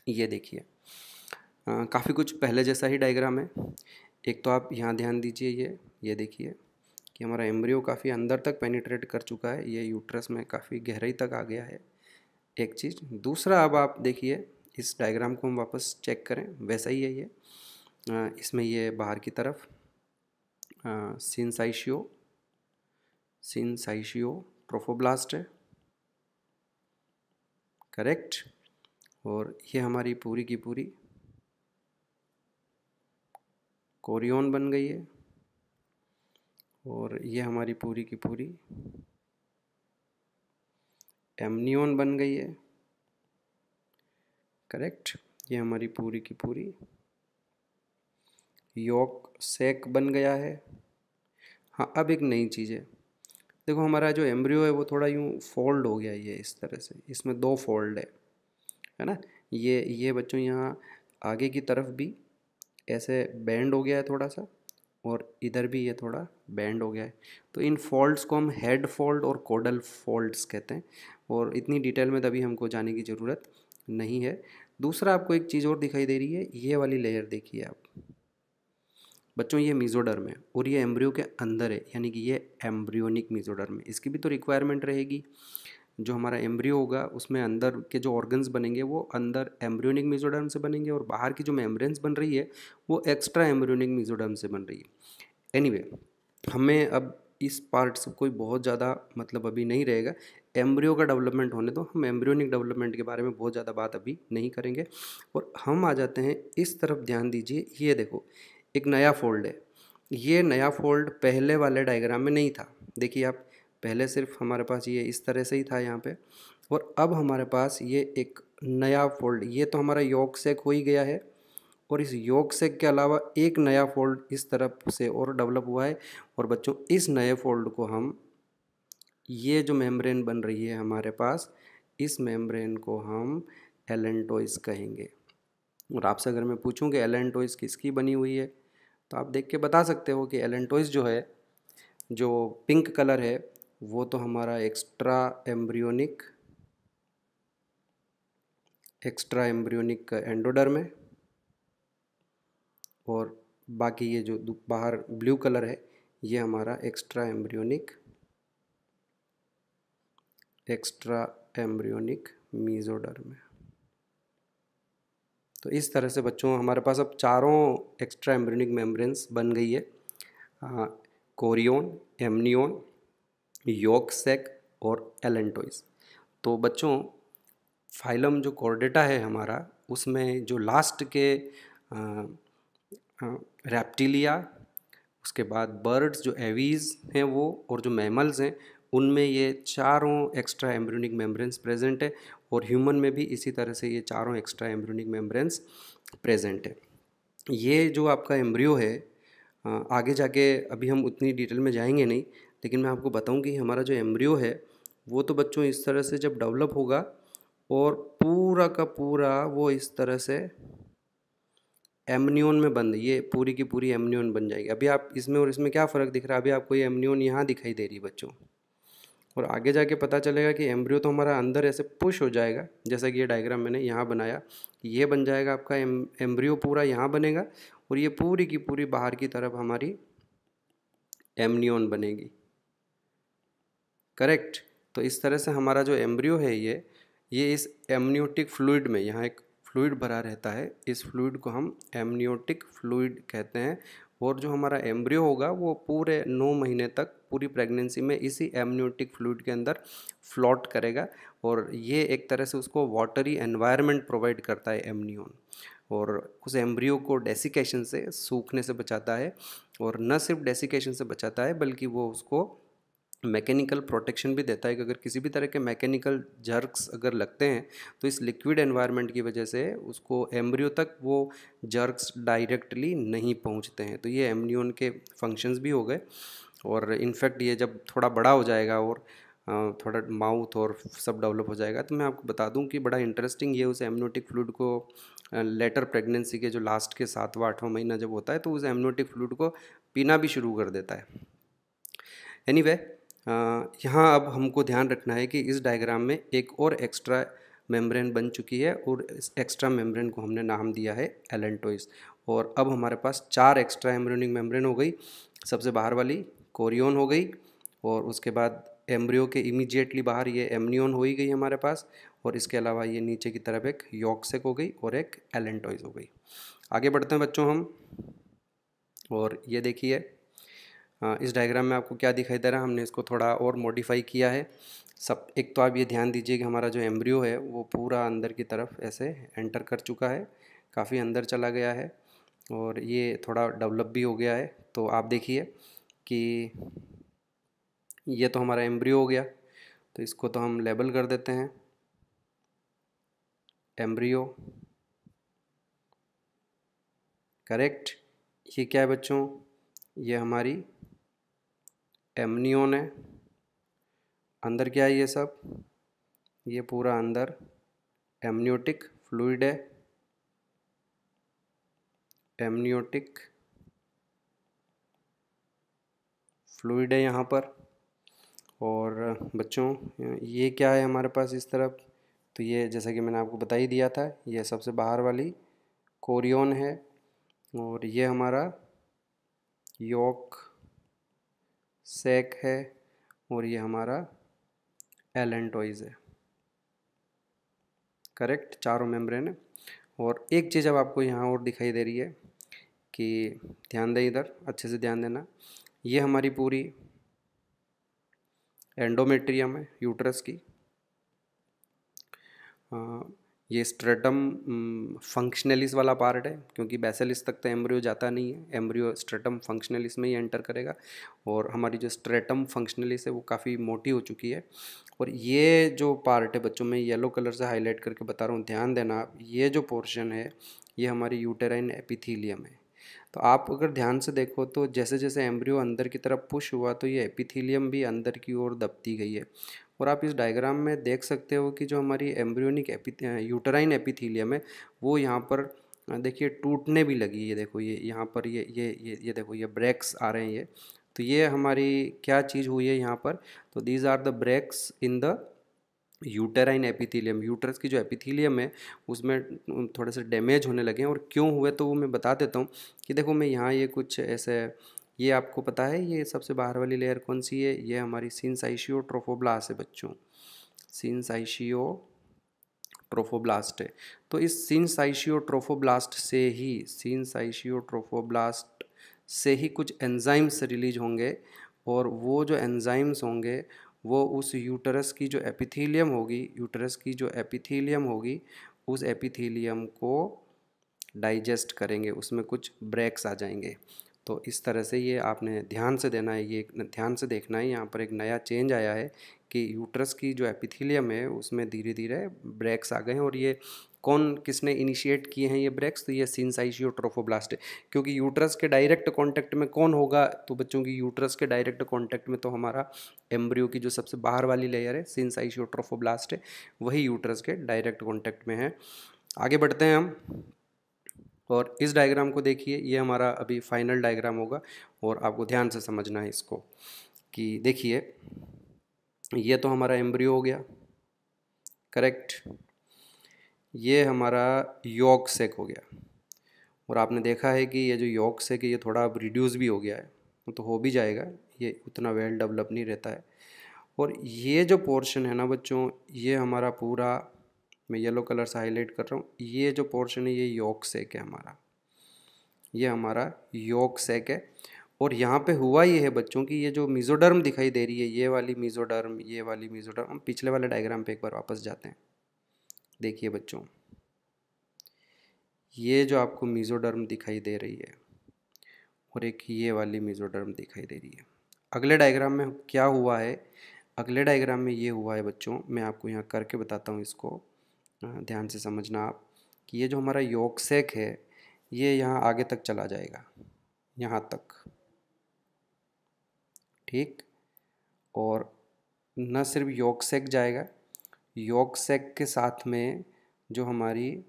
[SPEAKER 1] ये देखिए काफ़ी कुछ पहले जैसा ही डायग्राम है। एक तो आप यहाँ ध्यान दीजिए, ये देखिए कि हमारा एम्ब्रियो काफ़ी अंदर तक पेनिट्रेट कर चुका है, ये यूट्रस में काफ़ी गहराई तक आ गया है, एक चीज़। दूसरा, अब आप देखिए इस डायग्राम को हम वापस चेक करें, वैसा ही है ये। इसमें ये बाहर की तरफ सिनसाइशियो ट्रोफोब्लास्ट है, करेक्ट। और ये हमारी पूरी की पूरी कोरियोन बन गई है, और ये हमारी पूरी की पूरी एमनियोन बन गई है, करेक्ट। ये हमारी पूरी की पूरी यॉक सैक बन गया है। हाँ, अब एक नई चीज़ है। देखो हमारा जो एम्ब्रियो है वो थोड़ा यूँ फोल्ड हो गया है, ये इस तरह से, इसमें दो फोल्ड है ना। ये बच्चों यहाँ आगे की तरफ भी ऐसे बेंड हो गया है थोड़ा सा, और इधर भी ये थोड़ा बेंड हो गया है। तो इन फोल्ड्स को हम हेड फोल्ड और कोडल फोल्ड्स कहते हैं, और इतनी डिटेल में तभी हमको जाने की ज़रूरत नहीं है। दूसरा आपको एक चीज़ और दिखाई दे रही है, ये वाली लेयर देखिए आप बच्चों, ये मीजोडर्म है और ये एम्ब्रियो के अंदर है, यानी कि ये एम्ब्रियोनिक मीजोडर्म है। इसकी भी तो रिक्वायरमेंट रहेगी। जो हमारा एम्ब्रियो होगा उसमें अंदर के जो ऑर्गन्स बनेंगे वो अंदर एम्ब्रियोनिक मीजोडर्म से बनेंगे, और बाहर की जो मेम्ब्रेन्स बन रही है वो एक्स्ट्रा एम्ब्रियोनिक मीजोडर्म से बन रही है। एनीवे, हमें अब इस पार्ट से कोई बहुत ज़्यादा मतलब अभी नहीं रहेगा। एम्ब्रियो का डेवलपमेंट होने दो, हम एम्ब्रियोनिक डेवलपमेंट के बारे में बहुत ज़्यादा बात अभी नहीं करेंगे। और हम आ जाते हैं इस तरफ, ध्यान दीजिए, ये देखो एक नया फोल्ड है। ये नया फोल्ड पहले वाले डायग्राम में नहीं था। देखिए आप, पहले सिर्फ हमारे पास ये इस तरह से ही था यहाँ पे, और अब हमारे पास ये एक नया फोल्ड, ये तो हमारा यॉर्क सेक हो ही गया है, और इस यॉर्क सेक के अलावा एक नया फोल्ड इस तरफ से और डेवलप हुआ है। और बच्चों इस नए फोल्ड को हम, ये जो मेम्ब्रेन बन रही है हमारे पास, इस मेम्ब्रेन को हम एलेंटोइस कहेंगे। और आपसे अगर मैं पूछूं कि एलेंटोइस किसकी बनी हुई है, तो आप देख के बता सकते हो कि एलेंटोइस जो है, जो पिंक कलर है, वो तो हमारा एक्स्ट्रा एम्ब्रियोनिक एंडोडर्म है, और बाकी ये जो बाहर ब्लू कलर है ये हमारा एक्स्ट्रा एम्ब्रियोनिक मीजोडर्म है। तो इस तरह से बच्चों हमारे पास अब चारों एक्स्ट्रा एम्ब्रियोनिक मेम्ब्रेन्स बन गई है, कोरियोन, एमनियोन, यॉर्क सेक और एलेंटोइस। तो बच्चों फाइलम जो कॉर्डेटा है हमारा, उसमें जो लास्ट के रेप्टिलिया, उसके बाद बर्ड्स जो एवीज हैं वो, और जो मैमल्स हैं उनमें ये चारों एक्स्ट्रा एम्ब्रियोनिक मेम्ब्रेन्स प्रेजेंट है, और ह्यूमन में भी इसी तरह से ये चारों एक्स्ट्रा एम्ब्रियोनिक मेम्ब्रेन्स प्रेजेंट है। ये जो आपका एम्ब्रियो है, आगे जाके अभी हम उतनी डिटेल में जाएंगे नहीं, लेकिन मैं आपको बताऊं कि हमारा जो एम्ब्रियो है वो तो बच्चों इस तरह से जब डेवलप होगा, और पूरा का पूरा वो इस तरह से एमनियोन में बंद, ये पूरी की पूरी एमनियोन बन जाएगी। अभी आप इसमें और इसमें क्या फ़र्क दिख रहा है, अभी आपको ये एमनियोन यहाँ दिखाई दे रही है बच्चों, और आगे जाके पता चलेगा कि एम्ब्रियो तो हमारा अंदर ऐसे पुश हो जाएगा, जैसा कि ये डायग्राम मैंने यहाँ बनाया, ये बन जाएगा आपका एम्ब्रियो पूरा यहाँ बनेगा, और ये पूरी की पूरी बाहर की तरफ हमारी एमनियोन बनेगी। करेक्ट। तो इस तरह से हमारा जो एम्ब्रियो है ये इस एमनियोटिक फ्लूइड में, यहाँ एक फ्लूइड भरा रहता है, इस फ्लूइड को हम एमनियोटिक फ्लूइड कहते हैं। और जो हमारा एम्ब्रियो होगा वो पूरे 9 महीने तक पूरी प्रेगनेंसी में इसी एमनियोटिक फ्लूइड के अंदर फ्लोट करेगा, और ये एक तरह से उसको वाटरी एनवायरनमेंट प्रोवाइड करता है एमनियोन, और उस एम्ब्रियो को डेसिकेशन से, सूखने से बचाता है, और न सिर्फ डेसिकेशन से बचाता है बल्कि वो उसको मैकेनिकल प्रोटेक्शन भी देता है कि अगर किसी भी तरह के मैकेनिकल जर्क्स अगर लगते हैं तो इस लिक्विड एनवायरनमेंट की वजह से उसको एम्ब्रियो तक वो जर्क्स डायरेक्टली नहीं पहुंचते हैं। तो ये एमनियोन के फंक्शंस भी हो गए। और इनफैक्ट ये जब थोड़ा बड़ा हो जाएगा और थोड़ा माउथ और सब डेवलप हो जाएगा, तो मैं आपको बता दूं कि बड़ा इंटरेस्टिंग, ये उस एमनियोटिक फ्लूइड को लेटर प्रेगनेंसी के जो लास्ट के 7वां 8वां महीना जब होता है तो उस एमनियोटिक फ्लूइड को पीना भी शुरू कर देता है। एनीवे, यहाँ अब हमको ध्यान रखना है कि इस डायग्राम में एक और एक्स्ट्रा मेम्ब्रेन बन चुकी है, और इस एक्स्ट्रा मेम्ब्रेन को हमने नाम दिया है एलेंटोइस। और अब हमारे पास 4 एक्स्ट्रा एम्ब्रियोनिक मेम्ब्रेन हो गई। सबसे बाहर वाली कोरियोन हो गई, और उसके बाद एम्ब्रियो के इमीडिएटली बाहर ये एमनियोन हो ही गई हमारे पास, और इसके अलावा ये नीचे की तरफ एक यॉर्क सेक हो गई और एक एलेंटोइस हो गई। आगे बढ़ते हैं बच्चों हम, और ये देखिए इस डायग्राम में आपको क्या दिखाई दे रहा है, हमने इसको थोड़ा और मॉडिफाई किया है। सब एक तो आप ये ध्यान दीजिए कि हमारा जो एम्ब्रियो है वो पूरा अंदर की तरफ ऐसे एंटर कर चुका है, काफ़ी अंदर चला गया है, और ये थोड़ा डेवलप भी हो गया है। तो आप देखिए कि ये तो हमारा एम्ब्रियो हो गया, तो इसको तो हम लेबल कर देते हैं एम्ब्रियो। करेक्ट। ये क्या है बच्चों, ये हमारी एमनियोन है, अंदर क्या है ये सब, ये पूरा अंदर एमनियोटिक फ्लूइड है, एमनियोटिक फ्लूइड है यहाँ पर। और बच्चों ये क्या है हमारे पास इस तरफ, तो ये जैसा कि मैंने आपको बता ही दिया था, ये सबसे बाहर वाली कोरियोन है, और ये हमारा योक सैक है, और ये हमारा एलेंटोइज है। करेक्ट, चारों मेम्ब्रेन है। और एक चीज़ अब आपको यहाँ और दिखाई दे रही है कि ध्यान दें, इधर अच्छे से ध्यान देना, ये हमारी पूरी एंडोमेट्रियम है यूट्रस की। ये स्ट्रेटम फंक्शनलिस वाला पार्ट है, क्योंकि बेसिलिस तक तो एम्ब्रियो जाता नहीं है, एम्ब्रियो स्ट्रेटम फंक्शनलिस में ही एंटर करेगा। और हमारी जो स्ट्रेटम फंक्शनलिस है वो काफ़ी मोटी हो चुकी है। और ये जो पार्ट है बच्चों, मैं येलो कलर से हाईलाइट करके बता रहा हूँ, ध्यान देना आप, ये जो पोर्शन है ये हमारी यूटेराइन एपिथीलियम है। तो आप अगर ध्यान से देखो तो जैसे जैसे एम्ब्रियो अंदर की तरफ पुश हुआ तो ये एपिथीलियम भी अंदर की ओर दबती गई है। और आप इस डायग्राम में देख सकते हो कि जो हमारी एम्ब्रियोनिक यूटेराइन एपिथीलियम है वो यहाँ पर देखिए टूटने भी लगी है। देखो ये यहाँ पर ये देखो ये ब्रेक्स आ रहे हैं ये। तो ये हमारी क्या चीज़ हुई है यहाँ पर, तो these are the breaks in the uterine epithelium. Uterus की जो एपिथीलियम है उसमें थोड़े से डैमेज होने लगे हैं। और क्यों हुए तो वो मैं बता देता हूँ कि देखो मैं यहाँ ये कुछ ऐसे, ये आपको पता है ये सबसे बाहर वाली लेयर कौन सी है, ये हमारी सिनसाइशियो ट्रोफोब्लास्ट है बच्चों, सिनसाइशियो ट्रोफोब्लास्ट है। तो इस सिनसाइशियो ट्रोफोब्लास्ट से ही कुछ एंजाइम्स रिलीज होंगे, और वो जो एंजाइम्स होंगे वो उस यूटरस की जो एपिथीलियम होगी उस एपिथीलियम को डाइजेस्ट करेंगे, उसमें कुछ ब्रेक्स आ जाएंगे। तो इस तरह से ये आपने ध्यान से देना है, ये ध्यान से देखना है, यहाँ पर एक नया चेंज आया है कि यूट्रस की जो एपिथीलियम है उसमें धीरे धीरे ब्रेक्स आ गए हैं। और ये कौन किसने इनिशिएट किए हैं ये ब्रेक्स, तो ये सिनसाइशियो ट्रोफोब्लास्ट है। क्योंकि यूट्रस के डायरेक्ट कांटेक्ट में कौन होगा, तो बच्चों की यूट्रस के डायरेक्ट कांटेक्ट में तो हमारा एम्ब्रियो की जो सबसे बाहर वाली लेयर है सिनसाइशियो ट्रोफोब्लास्ट है, वही यूट्रस के डायरेक्ट कांटेक्ट में है। आगे बढ़ते हैं हम, और इस डायग्राम को देखिए, ये हमारा अभी फाइनल डायग्राम होगा और आपको ध्यान से समझना है इसको। कि देखिए ये तो हमारा एम्ब्रियो हो गया, करेक्ट, ये हमारा यॉर्क सैक हो गया। और आपने देखा है कि ये जो यॉर्क सैक है ये थोड़ा अब रिड्यूस भी हो गया है, तो हो भी जाएगा, ये उतना वेल डेवलप नहीं रहता है। और ये जो पोर्शन है ना बच्चों, ये हमारा पूरा, मैं येलो कलर से हाईलाइट कर रहा हूँ, ये जो पोर्शन है ये यॉर्क सैक है हमारा, ये हमारा यॉर्क सैक है। और यहाँ पे हुआ ये है बच्चों की, ये जो मीजोडर्म दिखाई दे रही है, ये वाली मीजोडर्म, हम पिछले वाले डायग्राम पे एक बार वापस जाते हैं। देखिए बच्चों, ये जो आपको मीजोडर्म दिखाई दे रही है और एक ये वाली मीजोडर्म दिखाई दे रही है। अगले डायग्राम में क्या हुआ है, अगले डायग्राम में ये हुआ है बच्चों, मैं आपको यहाँ करके बताता हूँ इसको, ध्यान से समझना आप, कि ये जो हमारा यॉर्क सैक है ये यहाँ आगे तक चला जाएगा, यहाँ तक, ठीक। और न सिर्फ यॉर्क सैक जाएगा, यॉर्क सैक के साथ में जो हमारी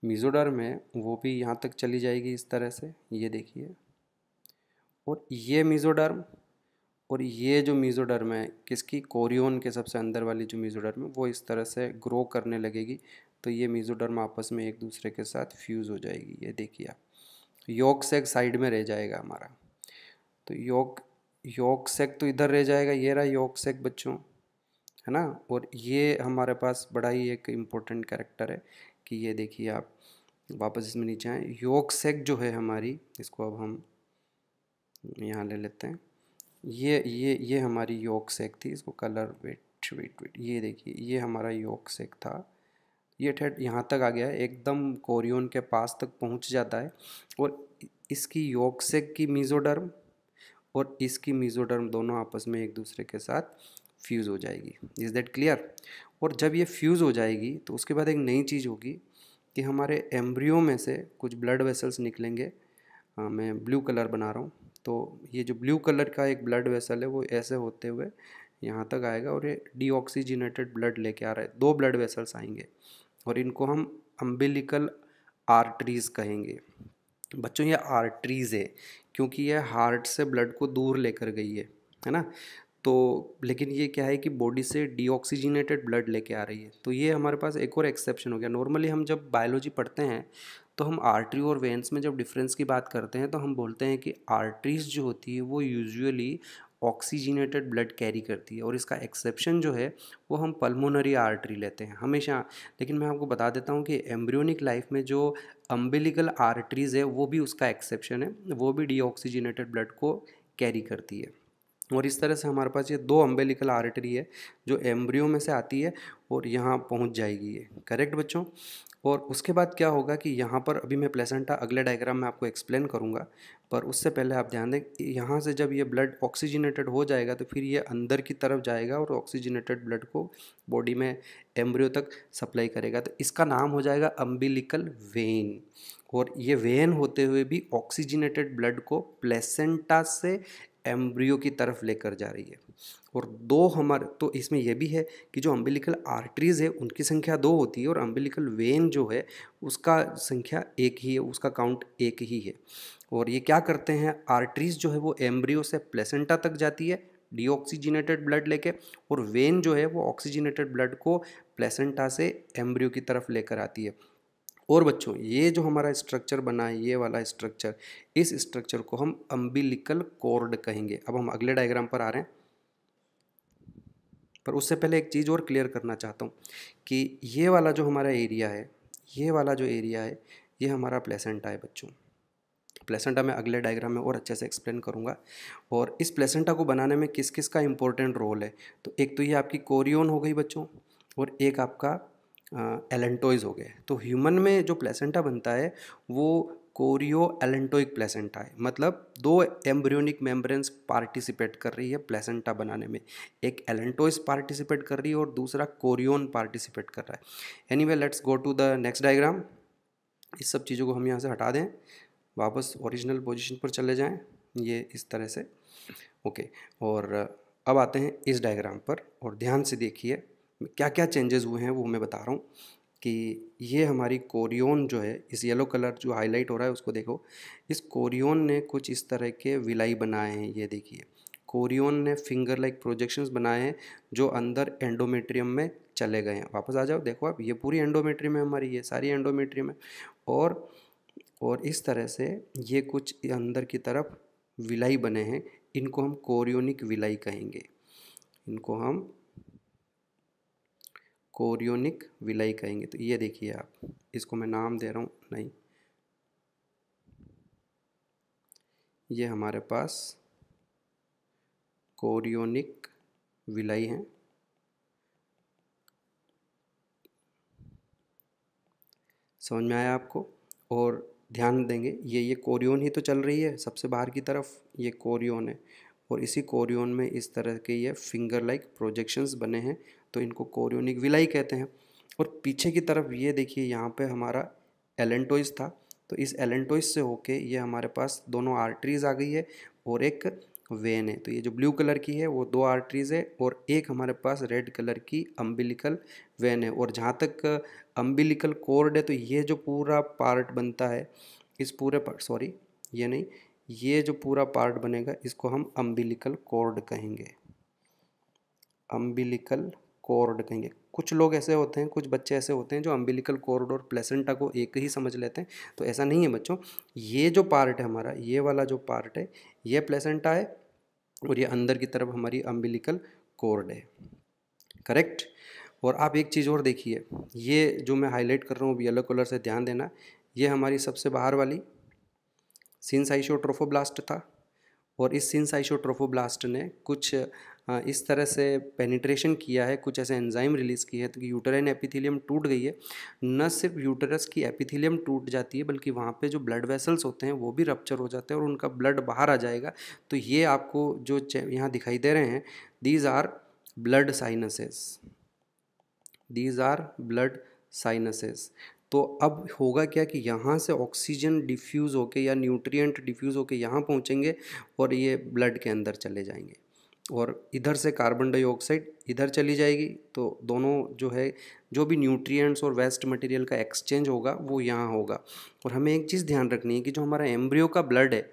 [SPEAKER 1] मीजोडर्म है वो भी यहाँ तक चली जाएगी इस तरह से, ये देखिए। और ये मीजोडर्म और ये जो मीजोडर्म है किसकी, कोरियोन के सबसे अंदर वाली जो मीजोडर्म है वो इस तरह से ग्रो करने लगेगी। तो ये मीजोडर्म आपस में एक दूसरे के साथ फ्यूज़ हो जाएगी, ये देखिए आप, यॉर्क सैक साइड में रह जाएगा हमारा। तो यॉर्क सैक तो इधर रह जाएगा, ये रहा यॉर्क सैक बच्चों, है ना। और ये हमारे पास बड़ा ही एक इम्पोर्टेंट कैरेक्टर है कि ये देखिए आप, वापस इसमें नीचे आए, यॉर्क सैक जो है हमारी, इसको अब हम यहाँ ले लेते हैं, ये हमारी यॉर्क सैक थी, इसको कलर, वेट, ये देखिए ये हमारा यॉर्क सैक था, ये ठेठ यहाँ तक आ गया है, एकदम कोरियोन के पास तक पहुँच जाता है। और इसकी यॉर्क सैक की मीजोडर्म और इसकी मीजोडर्म दोनों आपस में एक दूसरे के साथ फ्यूज़ हो जाएगी। Is that clear. और जब ये फ्यूज़ हो जाएगी तो उसके बाद एक नई चीज़ होगी कि हमारे एम्ब्रियो में से कुछ ब्लड वेसल्स निकलेंगे। मैं ब्लू कलर बना रहा हूँ, तो ये जो ब्लू कलर का एक ब्लड वेसल है वो ऐसे होते हुए यहाँ तक आएगा और ये डीऑक्सीजनेटेड ब्लड लेके आ रहा है। 2 ब्लड वेसल्स आएंगे और इनको हम अम्बिलिकल आर्टरीज़ कहेंगे। बच्चों ये आर्टरीज़ है क्योंकि ये हार्ट से ब्लड को दूर लेकर गई है ना। तो लेकिन ये क्या है कि बॉडी से डीऑक्सीजनेटेड ब्लड लेके आ रही है। तो ये हमारे पास एक और एक्सेप्शन हो गया। नॉर्मली हम जब बायोलॉजी पढ़ते हैं तो हम आर्टरी और वेन्स में जब डिफरेंस की बात करते हैं तो हम बोलते हैं कि आर्टरीज जो होती है वो यूजुअली ऑक्सीजनेटेड ब्लड कैरी करती है और इसका एक्सेप्शन जो है वो हम पल्मोनरी आर्टरी लेते हैं हमेशा। लेकिन मैं आपको बता देता हूँ कि एम्ब्रियोनिक लाइफ में जो अम्बिलिकल आर्टरीज़ है वो भी उसका एक्सेप्शन है, वो भी डीऑक्सीजनेटेड ब्लड को कैरी करती है। और इस तरह से हमारे पास ये 2 अम्बिलिकल आर्टरी है जो एम्ब्रियो में से आती है और यहाँ पहुँच जाएगी ये। करेक्ट बच्चों। और उसके बाद क्या होगा कि यहाँ पर अभी मैं प्लेसेंटा अगले डायग्राम में आपको एक्सप्लेन करूँगा, पर उससे पहले आप ध्यान दें यहाँ से जब ये ब्लड ऑक्सीजनेटेड हो जाएगा तो फिर ये अंदर की तरफ जाएगा और ऑक्सीजनेटेड ब्लड को बॉडी में एम्ब्रियो तक सप्लाई करेगा। तो इसका नाम हो जाएगा अम्बिलिकल वेन। और ये वेन होते हुए भी ऑक्सीजनेटेड ब्लड को प्लेसेंटा से एम्ब्रियो की तरफ लेकर जा रही है। और 2 हमारे तो इसमें यह भी है कि जो अम्बिलिकल आर्टरीज़ है उनकी संख्या 2 होती है और अम्बिलिकल वेन जो है उसका संख्या 1 ही है, उसका काउंट 1 ही है। और ये क्या करते हैं, आर्टरीज़ जो है वो एम्ब्रियो से प्लेसेंटा तक जाती है डीऑक्सीजनेटेड ब्लड लेके, और वेन जो है वो ऑक्सीजनेटेड ब्लड को प्लेसेंटा से एम्ब्रियो की तरफ लेकर आती है। और बच्चों ये जो हमारा स्ट्रक्चर बना है, ये वाला स्ट्रक्चर, इस स्ट्रक्चर को हम अम्बिलिकल कॉर्ड कहेंगे। अब हम अगले डायग्राम पर आ रहे हैं, पर उससे पहले एक चीज़ और क्लियर करना चाहता हूँ कि ये वाला जो हमारा एरिया है, ये वाला जो एरिया है ये हमारा प्लेसेंटा है बच्चों। प्लेसेंटा मैं अगले डायग्राम में और अच्छे से एक्सप्लेन करूँगा। और इस प्लेसेंटा को बनाने में किस किस का इंपॉर्टेंट रोल है, तो एक तो ये आपकी कोरियोन हो गई बच्चों, और एक आपका एलेंटोइज हो गए। तो ह्यूमन में जो प्लेसेंटा बनता है वो कोरियो एलेंटोइक प्लेसेंटा है, मतलब 2 एम्ब्रियोनिक मेम्ब्रेन्स पार्टिसिपेट कर रही है प्लेसेंटा बनाने में। एक एलेंटोइस पार्टिसिपेट कर रही है और दूसरा कोरियोन पार्टिसिपेट कर रहा है। Anyway let's go to the next diagram. इस सब चीज़ों को हम यहाँ से हटा दें, वापस ओरिजिनल पोजीशन पर चले जाएं, ये इस तरह से। ओके, और अब आते हैं इस डायग्राम पर और ध्यान से देखिए क्या क्या चेंजेस हुए हैं वो मैं बता रहा हूँ। कि ये हमारी कोरियोन जो है, इस येलो कलर जो हाईलाइट हो रहा है उसको देखो, इस कोरियोन ने कुछ इस तरह के विलाई बनाए हैं। ये देखिए कोरियोन ने फिंगर लाइक प्रोजेक्शंस बनाए हैं जो अंदर एंडोमेट्रियम में चले गए हैं। वापस आ जाओ, देखो आप, ये पूरी एंडोमेट्रियम है हमारी, ये सारी एंडोमेट्रियम है। और इस तरह से ये कुछ अंदर की तरफ विलाई बने हैं, इनको हम कोरियोनिक विलाई कहेंगे। इनको हम कोरियोनिक विलाई कहेंगे। तो ये देखिए आप, इसको मैं नाम दे रहा हूँ, नहीं, ये हमारे पास कोरियोनिक विलाई हैं। समझ में आया आपको? और ध्यान देंगे ये कोरियोन ही तो चल रही है सबसे बाहर की तरफ, ये कोरियोन है और इसी कोरियोन में इस तरह के ये फिंगर लाइक प्रोजेक्शंस बने हैं, तो इनको कोरियोनिक विलाई कहते हैं। और पीछे की तरफ ये देखिए, यहाँ पे हमारा एलेंटोइस था, तो इस एलेंटोइस से होके ये हमारे पास दोनों आर्टरीज आ गई है और एक वेन है। तो ये जो ब्लू कलर की है वो 2 आर्टरीज है और एक हमारे पास रेड कलर की अम्बिलिकल वेन है। और जहाँ तक अम्बिलिकल कॉर्ड है, तो ये जो पूरा पार्ट बनता है, इस पूरे पार्ट, सॉरी ये नहीं, ये जो पूरा पार्ट बनेगा इसको हम अम्बिलिकल कॉर्ड कहेंगे। अम्बिलिकल कॉर्ड कहेंगे। कुछ लोग ऐसे होते हैं, कुछ बच्चे ऐसे होते हैं जो अम्बिलिकल कॉर्ड और प्लेसेंटा को एक ही समझ लेते हैं, तो ऐसा नहीं है बच्चों। ये जो पार्ट है हमारा, ये वाला जो पार्ट है, ये प्लेसेंटा है और ये अंदर की तरफ हमारी अम्बिलिकल कॉर्ड है। करेक्ट। और आप एक चीज़ और देखिए, ये जो मैं हाईलाइट कर रहा हूँ येलो कलर से, ध्यान देना, ये हमारी सबसे बाहर वाली सिनसाइटोट्रोफोब्लास्ट था और इस सिनसाइटोट्रोफोब्लास्ट ने कुछ इस तरह से पेनिट्रेशन किया है, कुछ ऐसे एंजाइम रिलीज़ किए है, तो कि यूटेराइन एपिथेलियम टूट गई है। न सिर्फ यूटेरस की एपिथेलियम टूट जाती है बल्कि वहाँ पे जो ब्लड वेसल्स होते हैं वो भी रप्चर हो जाते हैं और उनका ब्लड बाहर आ जाएगा। तो ये आपको जो यहाँ दिखाई दे रहे हैं, these are blood sinuses, these are blood sinuses. तो तो अब होगा क्या कि यहाँ से ऑक्सीजन डिफ्यूज़ होके या न्यूट्रिएंट डिफ्यूज़ होके यहाँ पहुँचेंगे और ये ब्लड के अंदर चले जाएंगे, और इधर से कार्बन डाइऑक्साइड इधर चली जाएगी। तो दोनों जो है, जो भी न्यूट्रिएंट्स और वेस्ट मटेरियल का एक्सचेंज होगा वो यहाँ होगा। और हमें एक चीज़ ध्यान रखनी है कि जो हमारा एम्ब्रियो का ब्लड है,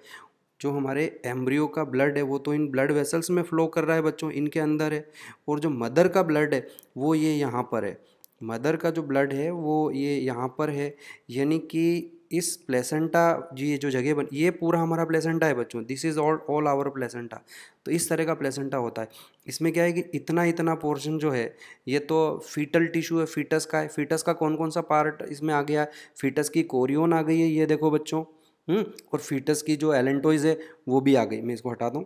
[SPEAKER 1] जो हमारे एम्ब्रियो का ब्लड है वो तो इन ब्लड वेसल्स में फ़्लो कर रहा है बच्चों, इनके अंदर है। और जो मदर का ब्लड है वो ये यहाँ पर है। मदर का जो ब्लड है वो ये यहाँ पर है, यानी कि इस प्लेसेंटा, ये जो जगह बन, ये पूरा हमारा प्लेसेंटा है बच्चों। This is all our placenta. तो इस तरह का प्लेसेंटा होता है। इसमें क्या है कि इतना इतना पोर्शन जो है ये तो फीटल टिश्यू है, फीटस का है। फीटस का कौन कौन सा पार्ट इसमें आ गया है? फीटस की कोरियोन आ गई है, ये देखो बच्चों। और फीटस की जो एलेंटोइज है वो भी आ गई। मैं इसको हटा दूँ,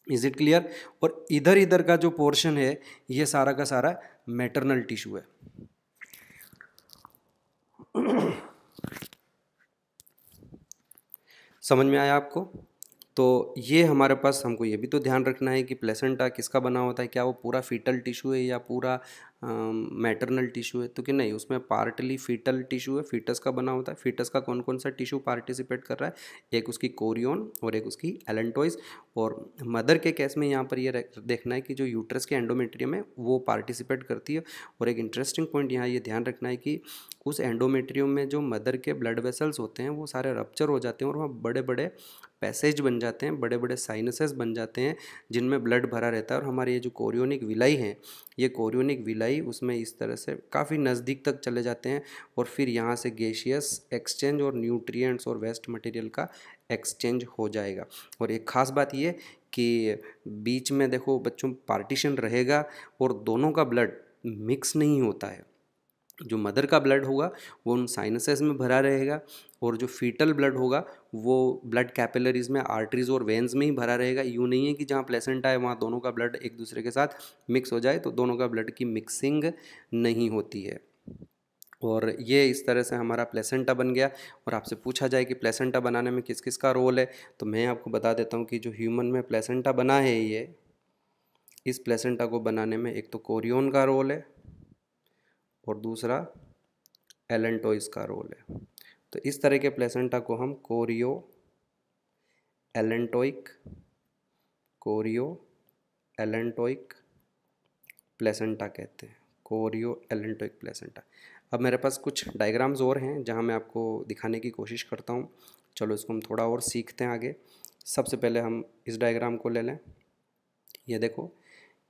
[SPEAKER 1] इज इट क्लियर? और इधर इधर का जो पोर्शन है ये सारा का सारा मैटरनल टिश्यू है। समझ में आया आपको? तो ये हमारे पास, हमको ये भी तो ध्यान रखना है कि प्लेसेंटा किसका बना होता है, क्या वो पूरा फीटल टिश्यू है या पूरा मैटरनल टिश्यू है? तो कि नहीं, उसमें पार्टली फीटल टिश्यू है, फीटस का बना होता है। फीटस का कौन कौन सा टिश्यू पार्टिसिपेट कर रहा है? एक उसकी कोरियोन और एक उसकी एलेंटोइज। और मदर के केस में यहाँ पर ये देखना है कि जो यूट्रस के एंडोमेट्रियम है वो पार्टिसिपेट करती है। और एक इंटरेस्टिंग पॉइंट यहाँ ये ध्यान रखना है कि उस एंडोमेट्रियम में जो मदर के ब्लड वेसल्स होते हैं वो सारे रप्चर हो जाते हैं और वहाँ बड़े बड़े पैसेज बन जाते हैं, बड़े बड़े साइनसेस बन जाते हैं जिनमें ब्लड भरा रहता है। और हमारे ये जो कोरियोनिक विलाई है, ये कोरियोनिक विलाई उसमें इस तरह से काफ़ी नज़दीक तक चले जाते हैं और फिर यहाँ से गैसियस एक्सचेंज और न्यूट्रिएंट्स और वेस्ट मटेरियल का एक्सचेंज हो जाएगा। और एक ख़ास बात ये कि बीच में देखो बच्चों पार्टीशन रहेगा और दोनों का ब्लड मिक्स नहीं होता है। जो मदर का ब्लड होगा वो उन साइनसेस में भरा रहेगा, और जो फीटल ब्लड होगा वो ब्लड कैपिलरीज में, आर्टरीज और वेन्स में ही भरा रहेगा। यूँ नहीं है कि जहाँ प्लेसेंटा है वहाँ दोनों का ब्लड एक दूसरे के साथ मिक्स हो जाए, तो दोनों का ब्लड की मिक्सिंग नहीं होती है। और ये इस तरह से हमारा प्लेसेंटा बन गया। और आपसे पूछा जाए कि प्लेसेंटा बनाने में किस किस का रोल है, तो मैं आपको बता देता हूँ कि जो ह्यूमन में प्लेसेंटा बना है, ये इस प्लेसेंटा को बनाने में एक तो कोरियोन का रोल है और दूसरा एलेंटोइस का रोल है। तो इस तरह के प्लेसेंटा को हम कोरियो एलेंटोइक प्लेसेंटा कहते हैं। Chorio allantoic placenta. अब मेरे पास कुछ डायग्राम्स और हैं जहां मैं आपको दिखाने की कोशिश करता हूं। चलो इसको हम थोड़ा और सीखते हैं आगे। सबसे पहले हम इस डायग्राम को ले लें। ये देखो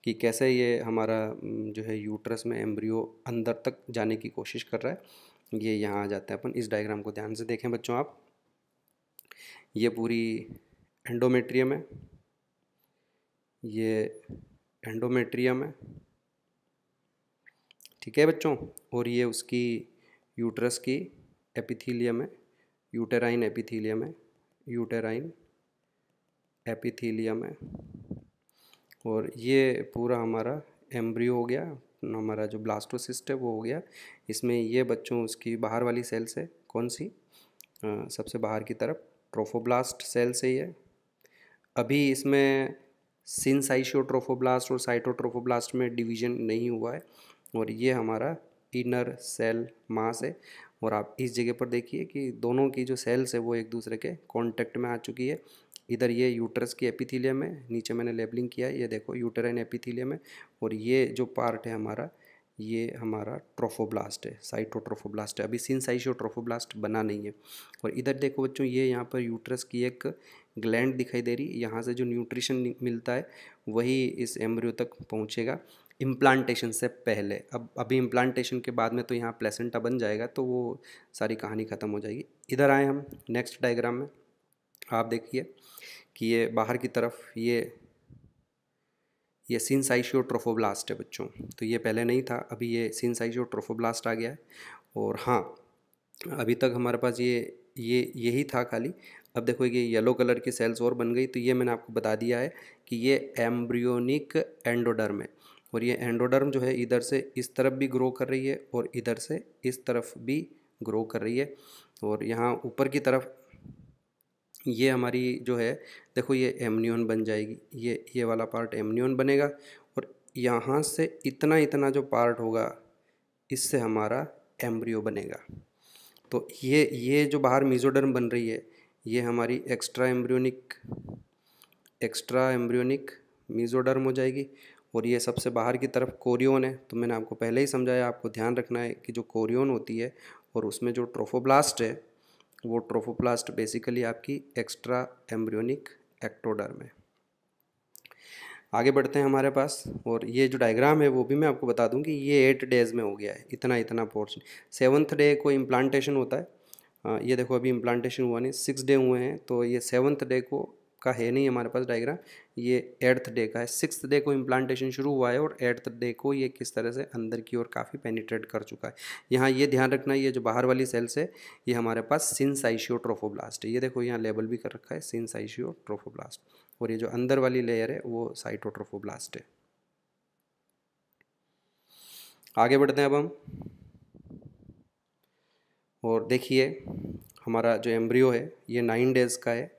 [SPEAKER 1] कि कैसे ये हमारा जो है यूट्रस में एम्ब्रियो अंदर तक जाने की कोशिश कर रहा है। ये यहाँ आ जाता है। अपन इस डायग्राम को ध्यान से देखें बच्चों आप। ये पूरी एंडोमेट्रियम है, ये एंडोमेट्रियम है, ठीक है बच्चों। और ये उसकी यूट्रस की एपिथीलियम है, यूटेराइन एपिथीलियम है, यूटेराइन एपिथीलियम है। और ये पूरा हमारा एम्ब्रियो हो गया, हमारा जो ब्लास्टोसिस्ट है वो हो गया। इसमें ये बच्चों उसकी बाहर वाली सेल्स है, कौन सी? सबसे बाहर की तरफ ट्रोफोब्लास्ट सेल्स है ये। अभी इसमें सिनसाइशियोट्रोफोब्लास्ट और साइटोट्रोफोब्लास्ट में डिवीजन नहीं हुआ है। और ये हमारा इनर सेल मास है। और आप इस जगह पर देखिए कि दोनों की जो सेल्स है वो एक दूसरे के कांटेक्ट में आ चुकी है। इधर ये यूट्रस की एपिथीलियम है, नीचे मैंने लेबलिंग किया है, ये देखो यूटेराइन एपिथीलियम है। और ये जो पार्ट है हमारा, ये हमारा ट्रोफोब्लास्ट है, साइटोट्रोफोब्लास्ट है। अभी सिनसाइशियोट्रोफोब्लास्ट बना नहीं है। और इधर देखो बच्चों, ये यहाँ पर यूट्रस की एक ग्लैंड दिखाई दे रही है। यहाँ से जो न्यूट्रिशन मिलता है वही इस एम्ब्रियो तक पहुँचेगा इम्प्लांटेशन से पहले। अब अभी इम्प्लांटेशन के बाद में तो यहाँ प्लेसेंटा बन जाएगा, तो वो सारी कहानी ख़त्म हो जाएगी। इधर आए हम नेक्स्ट डायग्राम में। आप देखिए कि ये बाहर की तरफ ये सिनसाइशियोट्रोफोब्लास्ट है बच्चों। तो ये पहले नहीं था, अभी ये सिनसाइशियोट्रोफोब्लास्ट आ गया है। और हाँ, अभी तक हमारे पास ये यही था खाली। अब देखो ये येलो कलर की सेल्स और बन गई। तो ये मैंने आपको बता दिया है कि ये एम्ब्रियोनिक एंडोडर्म है। और ये एंडोडर्म जो है इधर से इस तरफ भी ग्रो कर रही है और इधर से इस तरफ भी ग्रो कर रही है। और यहाँ ऊपर की तरफ ये हमारी जो है, देखो ये एमनियन बन जाएगी, ये वाला पार्ट एमनियन बनेगा। और यहाँ से इतना इतना जो पार्ट होगा इससे हमारा एम्ब्रियो बनेगा। तो ये जो बाहर मेसोडर्म बन रही है, ये हमारी एक्स्ट्रा एम्ब्रियोनिक मेसोडर्म हो जाएगी। और ये सबसे बाहर की तरफ कोरियोन है। तो मैंने आपको पहले ही समझाया, आपको ध्यान रखना है कि जो कोरियोन होती है और उसमें जो ट्रोफोब्लास्ट है, वो ट्रोफोप्लास्ट बेसिकली आपकी एक्स्ट्रा एम्ब्रियोनिक एक्टोडर्म है। आगे बढ़ते हैं हमारे पास, और ये जो डायग्राम है वो भी मैं आपको बता दूं कि ये 8 डेज़ में हो गया है, इतना इतना पोर्शन। 7th डे को इम्प्लांटेशन होता है। ये देखो अभी इम्प्लांटेशन हुआ नहीं, 6 डे हुए हैं, तो ये 7th डे को का है नहीं हमारे पास डायग्राम, ये 8th डे का है। 6th डे को इम्प्लांटेशन शुरू हुआ है और 8th डे को ये किस तरह से अंदर की ओर काफ़ी पेनिट्रेट कर चुका है। यहाँ ये ध्यान रखना, ये जो बाहर वाली सेल्स है ये हमारे पास सिनसाइशियोट्रोफोब्लास्ट है। ये देखो यहाँ लेबल भी कर रखा है सिनसाइशियोट्रोफोब्लास्ट। और ये जो अंदर वाली लेयर है वो साइटोट्रोफोब्लास्ट है। आगे बढ़ते हैं अब हम, और देखिए हमारा जो एम्ब्रियो है ये 9 डेज़ का है,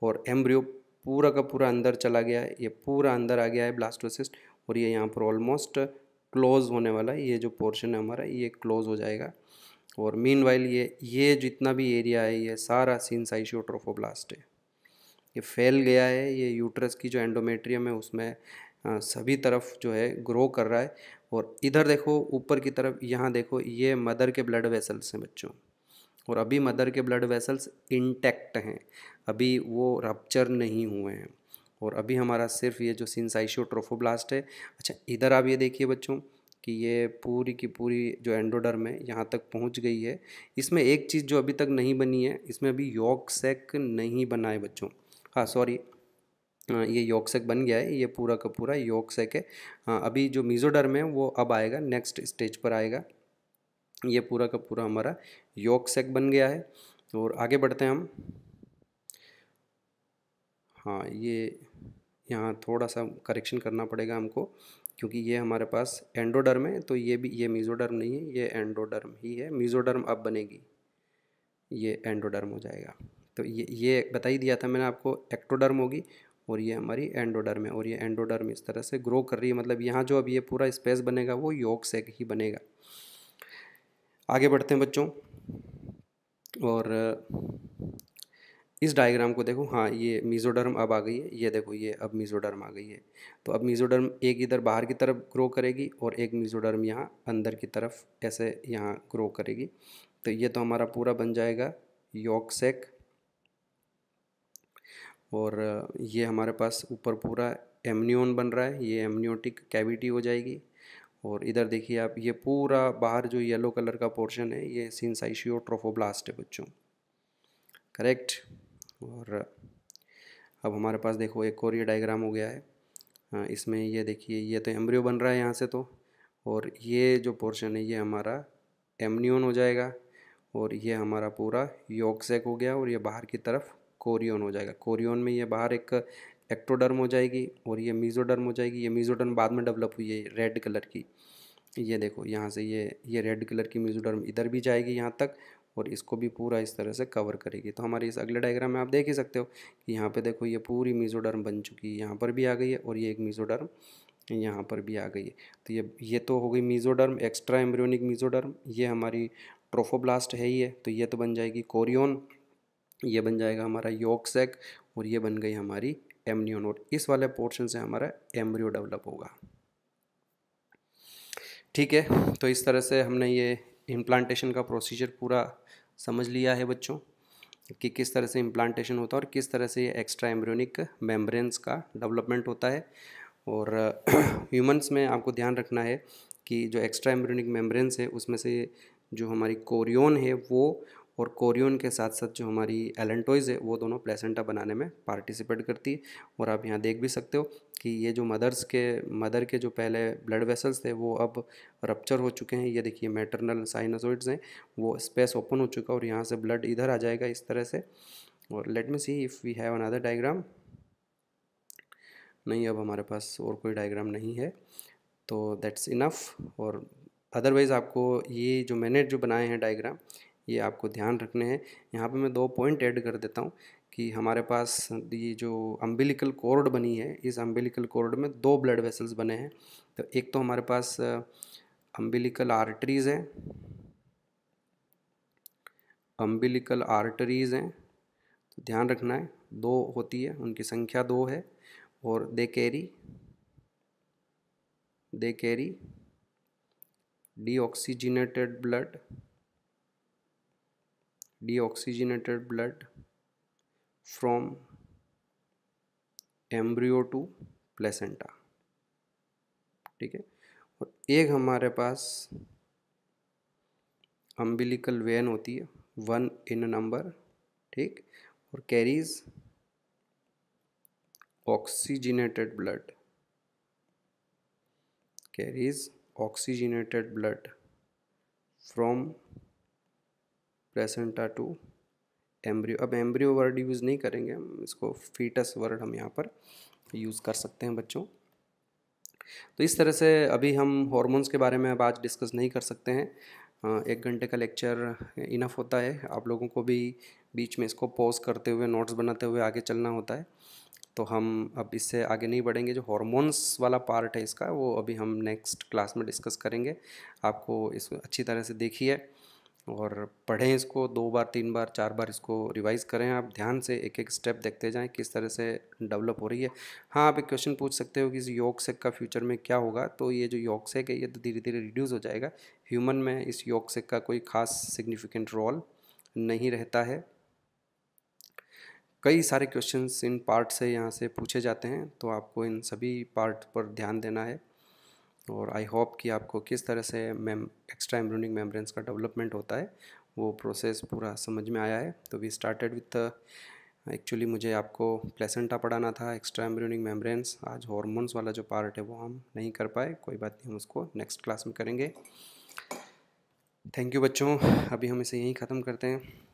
[SPEAKER 1] और एम्ब्रियो पूरा का पूरा अंदर चला गया है, ये पूरा अंदर आ गया है ब्लास्टोसिस्ट, और ये यहाँ पर ऑलमोस्ट क्लोज होने वाला है। ये जो पोर्शन है हमारा ये क्लोज हो जाएगा। और मीनवाइल ये जितना भी एरिया है ये सारा सिनसाइशियोट्रोफोब्लास्ट है, ये फैल गया है। ये यूट्रस की जो एंडोमेट्रियम है उसमें सभी तरफ जो है ग्रो कर रहा है। और इधर देखो ऊपर की तरफ, यहाँ देखो ये मदर के ब्लड वेसल्स हैं बच्चों, और अभी मदर के ब्लड वेसल्स इंटैक्ट हैं, अभी वो रप्चर नहीं हुए हैं। और अभी हमारा सिर्फ ये जो सिनसाइशियोट्रोफोब्लास्ट है। अच्छा इधर आप ये देखिए बच्चों कि ये पूरी की पूरी जो एंडोडर्म है यहाँ तक पहुँच गई है। इसमें एक चीज़ जो अभी तक नहीं बनी है, इसमें अभी यॉर्क सैक नहीं बना है बच्चों। हाँ सॉरी, ये यॉर्क सैक बन गया है, ये पूरा का पूरा यॉर्क सैक है। हाँ अभी जो मेसोडर्म है वो अब आएगा, नेक्स्ट स्टेज पर आएगा। ये पूरा का पूरा हमारा यॉर्क सैक बन गया है। और आगे बढ़ते हैं हम। हाँ ये यहाँ थोड़ा सा करेक्शन करना पड़ेगा हमको, क्योंकि ये हमारे पास एंडोडर्म है, तो ये भी, ये मेसोडर्म नहीं है, ये एंडोडर्म ही है। मेसोडर्म अब बनेगी, ये एंडोडर्म हो जाएगा। तो ये बता ही दिया था मैंने आपको, एक्टोडर्म होगी और ये हमारी एंडोडर्म है। और ये एंडोडर्म इस तरह से ग्रो कर रही है, मतलब यहाँ जो अब ये पूरा स्पेस बनेगा वो यॉर्क सैक ही बनेगा। आगे बढ़ते हैं बच्चों, और इस डायग्राम को देखो। हाँ ये मेसोडर्म अब आ गई है, ये देखो ये अब मेसोडर्म आ गई है। तो अब मेसोडर्म एक इधर बाहर की तरफ ग्रो करेगी और एक मेसोडर्म यहाँ अंदर की तरफ ऐसे यहाँ ग्रो करेगी। तो ये तो हमारा पूरा बन जाएगा यॉर्क सैक। और ये हमारे पास ऊपर पूरा एमनियोन बन रहा है, ये एमनियोटिक कैविटी हो जाएगी। और इधर देखिए आप, ये पूरा बाहर जो येलो कलर का पोर्शन है ये सिनसाइशियोट्रोफोब्लास्ट है बच्चों, करेक्ट। और अब हमारे पास देखो एक और ये डायग्राम हो गया है। हाँ इसमें ये देखिए, ये तो एम्ब्रियो बन रहा है यहाँ से तो, और ये जो पोर्शन है ये हमारा एमनियोन हो जाएगा, और ये हमारा पूरा यॉर्क सैक हो गया, और ये बाहर की तरफ कोरियोन हो जाएगा। कोरियोन में ये बाहर एक एक्टोडर्म हो जाएगी, और ये मेसोडर्म हो जाएगी। ये मेसोडर्म बाद में डेवलप हुई है रेड कलर की, ये देखो यहाँ से ये रेड कलर की मेसोडर्म इधर भी जाएगी यहाँ तक, और इसको भी पूरा इस तरह से कवर करेगी। तो हमारे इस अगले डायग्राम में आप देख ही सकते हो कि यहाँ पे देखो ये पूरी मेसोडर्म बन चुकी है, यहाँ पर भी आ गई है, और ये एक मेसोडर्म यहाँ पर भी आ गई है। तो ये तो हो गई मेसोडर्म, एक्स्ट्रा एम्ब्रियोनिक मेसोडर्म। ये हमारी ट्रोफोब्लास्ट है ही है, तो ये तो बन जाएगी कोरियोन, ये बन जाएगा हमारा यॉर्क सैक, और ये बन गई हमारी एमनियोन। और इस वाले पोर्शन से हमारा एम्ब्रियो डेवलप होगा। ठीक है, तो इस तरह से हमने ये इम्प्लांटेशन का प्रोसीजर पूरा समझ लिया है बच्चों, कि किस तरह से इम्प्लांटेशन होता है और किस तरह से ये एक्स्ट्रा एम्ब्रियोनिक मेम्ब्रेन्स का डेवलपमेंट होता है। और ह्यूमंस में आपको ध्यान रखना है कि जो एक्स्ट्रा एम्ब्रियोनिक मेम्ब्रेन्स है उसमें से जो हमारी कोरियोन है वो, और कोरियोन के साथ साथ जो हमारी एलेंटोइज है वो दोनों प्लेसेंटा बनाने में पार्टिसिपेट करती है। और आप यहाँ देख भी सकते हो कि ये जो मदर के जो पहले ब्लड वेसल्स थे वो अब रप्चर हो चुके हैं। ये देखिए मैटरनल साइनोसॉइड्स हैं, वो स्पेस ओपन हो चुका है और यहाँ से ब्लड इधर आ जाएगा इस तरह से। और let me see if we have another diagram. नहीं, अब हमारे पास और कोई डायग्राम नहीं है, तो दैट्स इनफ। और अदरवाइज़ आपको ये जो मैंने जो बनाए हैं डायग्राम ये आपको ध्यान रखने हैं। यहाँ पे मैं 2 पॉइंट ऐड कर देता हूँ कि हमारे पास ये जो अम्बिलिकल कॉर्ड बनी है, इस अम्बिलिकल कॉर्ड में 2 ब्लड वेसल्स बने हैं। तो एक तो हमारे पास अम्बिलिकल आर्टरीज़ है, अम्बिलिकल आर्टरीज़ हैं, तो ध्यान रखना है 2 होती है, उनकी संख्या 2 है, और they carry deoxygenated blood from embryo to placenta, ठीक है। और एक हमारे पास अम्बिलिकल वेन होती है 1 इन नंबर, ठीक, और carries oxygenated blood from placenta to embryo. अब एम्ब्रियो वर्ड यूज़ नहीं करेंगे हम, इसको फीटस वर्ड हम यहाँ पर यूज़ कर सकते हैं बच्चों। तो इस तरह से अभी हम हॉर्मोन्स के बारे में अब आज डिस्कस नहीं कर सकते हैं, 1 घंटे का लेक्चर इनफ होता है। आप लोगों को भी बीच में इसको पॉज करते हुए नोट्स बनाते हुए आगे चलना होता है, तो हम अब इससे आगे नहीं बढ़ेंगे। जो हॉर्मोन्स वाला पार्ट है इसका, वो अभी हम नेक्स्ट क्लास में डिस्कस करेंगे। आपको इसको अच्छी तरह से देखिए और पढ़ें, इसको 2 बार 3 बार 4 बार इसको रिवाइज़ करें। आप ध्यान से एक एक स्टेप देखते जाएं किस तरह से डेवलप हो रही है। हाँ, आप एक क्वेश्चन पूछ सकते हो कि इस यॉर्क सेक का फ्यूचर में क्या होगा। तो ये जो यॉर्क सेक है ये तो धीरे धीरे रिड्यूस हो जाएगा। ह्यूमन में इस यॉर्क सेक का कोई खास सिग्निफिकेंट रोल नहीं रहता है। कई सारे क्वेश्चंस इन पार्ट से यहाँ से पूछे जाते हैं, तो आपको इन सभी पार्ट पर ध्यान देना है। और आई होप कि आपको किस तरह से एक्स्ट्रा एम्ब्रियोनिक मेम्ब्रेन्स का डेवलपमेंट होता है वो प्रोसेस पूरा समझ में आया है। तो वी स्टार्टेड विथ एक्चुअली मुझे आपको प्लेसेंटा पढ़ाना था, एक्स्ट्रा एम्ब्रियोनिक मेम्ब्रेन्स। आज हॉर्मोन्स वाला जो पार्ट है वो हम नहीं कर पाए, कोई बात नहीं, हम उसको नेक्स्ट क्लास में करेंगे। थैंक यू बच्चों, अभी हम इसे यहीं ख़त्म करते हैं।